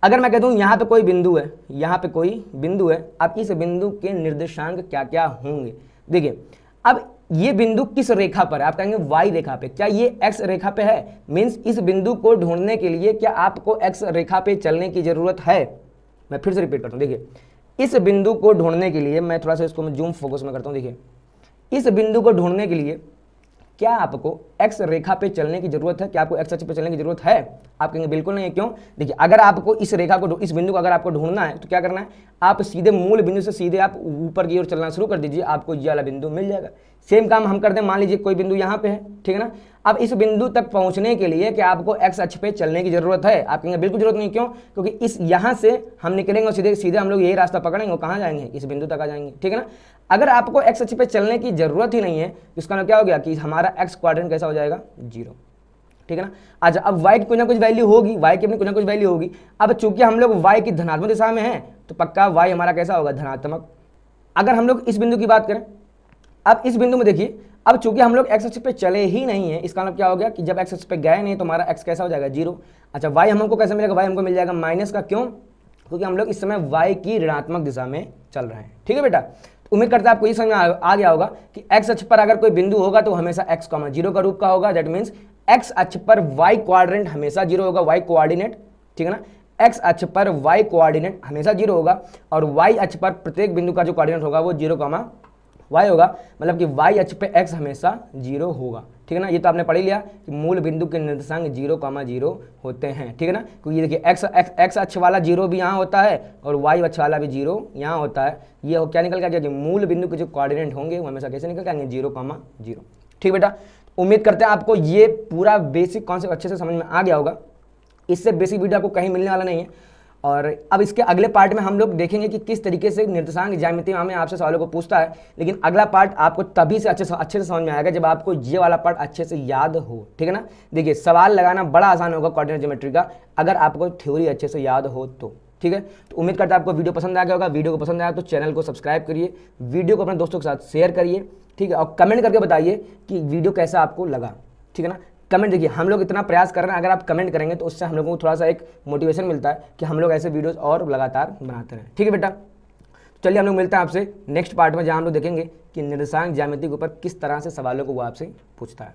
अगर मैं कह दूं यहाँ पे कोई बिंदु है, यहाँ पे कोई बिंदु है, अब इस बिंदु के निर्देशांक क्या क्या होंगे? देखिए, अब ये बिंदु किस रेखा पर है? आप कहेंगे y रेखा पे। क्या ये x रेखा पे है? मीन्स इस बिंदु को ढूंढने के लिए क्या आपको x रेखा पे चलने की जरूरत है? मैं फिर से रिपीट करता हूँ, देखिए इस बिंदु को ढूंढने के लिए, मैं थोड़ा सा इसको मैं जूम फोकस में करता हूँ, देखिए इस बिंदु को ढूंढने के लिए क्या आपको x रेखा पे चलने की जरूरत है? क्या आपको x अक्ष पे चलने की जरूरत है? आप कहेंगे बिल्कुल नहीं है। क्यों? देखिए, अगर आपको इस रेखा को, इस बिंदु को अगर आपको ढूंढना है तो क्या करना है? आप सीधे मूल बिंदु से सीधे आप ऊपर की ओर चलना शुरू कर दीजिए, आपको ये वाला बिंदु मिल जाएगा। सेम काम हम करते हैं, मान लीजिए कोई बिंदु यहाँ पे है, ठीक है ना। अब इस बिंदु तक पहुंचने के लिए क्या आपको x अक्ष पे चलने की जरूरत है? आप कहेंगे बिल्कुल जरूरत नहीं। क्यों? क्योंकि इस यहाँ से हम निकलेंगे और सीधे सीधे हम लोग यही रास्ता पकड़ेंगे और कहाँ जाएंगे? इस बिंदु तक आ जाएंगे, ठीक है ना। अगर आपको x अक्ष पे चलने की जरूरत ही नहीं है, इसका मतलब क्या हो गया कि हमारा x क्वाड्रेंट कैसा हो जाएगा? 0, ठीक है ना। अच्छा, अब y की कुछ ना कुछ वैल्यू होगी, y की अपनी कुछ ना कुछ वैल्यू होगी। अब चूंकि हम लोग y की धनात्मक दिशा में हैं तो पक्का y हमारा कैसा होगा? धनात्मक। अगर हम लोग इस बिंदु की बात करें, अब इस बिंदु में देखिए, अब चूंकि हम लोग x अक्ष पे चले ही नहीं है, इसका मतलब क्या हो गया कि जब x अक्ष पे गए नहीं तो हमारा x कैसा हो जाएगा? 0। अच्छा, y हमको कैसे मिलेगा? y हमको मिल जाएगा माइनस का। क्यों? क्योंकि हम लोग इस समय y की ऋणात्मक दिशा में चल रहे हैं, ठीक है बेटा। उम्मीद करता है आपको ये समझ में आ गया होगा कि x अक्ष पर अगर कोई बिंदु होगा तो हमेशा x, 0 का रूप का होगा। दैट मीन्स x अक्ष पर y क्वाड्रेंट हमेशा 0 होगा, y कोऑर्डिनेट, ठीक है ना। x अक्ष पर y कोऑर्डिनेट हमेशा 0 होगा और y अक्ष पर प्रत्येक बिंदु का जो कोऑर्डिनेट होगा वो 0, y होगा। मतलब कि y अक्ष पे x हमेशा 0 होगा, ठीक है ना। ये तो आपने पढ़ ही लिया कि मूल बिंदु के निर्देशांक 0, 0 होते हैं, ठीक है ना। क्योंकि ये देखिए x अक्ष वाला 0 भी यहाँ होता है और y अक्ष वाला भी 0 यहाँ होता है। ये क्या निकल गया कि मूल बिंदु के जो कोऑर्डिनेट होंगे वो हमेशा कैसे निकल जाएंगे? 0, 0, ठीक बेटा। उम्मीद करते हैं आपको ये पूरा बेसिक कॉन्सेप्ट अच्छे से समझ में आ गया होगा। इससे बेसिक वीडियो आपको कहीं मिलने वाला नहीं है। और अब इसके अगले पार्ट में हम लोग देखेंगे कि किस तरीके से निर्देशांक ज्यामिति में आपसे सवालों को पूछता है। लेकिन अगला पार्ट आपको तभी से अच्छे से समझ में आएगा जब आपको ये वाला पार्ट अच्छे से याद हो, ठीक है ना। देखिए, सवाल लगाना बड़ा आसान होगा कोऑर्डिनेट ज्योमेट्री का अगर आपको थ्योरी अच्छे से याद हो तो, ठीक है। तो उम्मीद करता है आपको वीडियो पसंद आ गया होगा। वीडियो को पसंद आया तो चैनल को सब्सक्राइब करिए, वीडियो को अपने दोस्तों के साथ शेयर करिए, ठीक है। और कमेंट करके बताइए कि वीडियो कैसा आपको लगा, ठीक है ना। कमेंट, देखिए हम लोग इतना प्रयास कर रहे हैं, अगर आप कमेंट करेंगे तो उससे हम लोगों को थोड़ा सा एक मोटिवेशन मिलता है कि हम लोग ऐसे वीडियोस और लगातार बनाते रहें, ठीक है बेटा। चलिए हम लोग मिलते हैं आपसे नेक्स्ट पार्ट में, जहां हम लोग देखेंगे कि निर्देशांक ज्यामिति के ऊपर किस तरह से सवालों को वो आपसे पूछता है।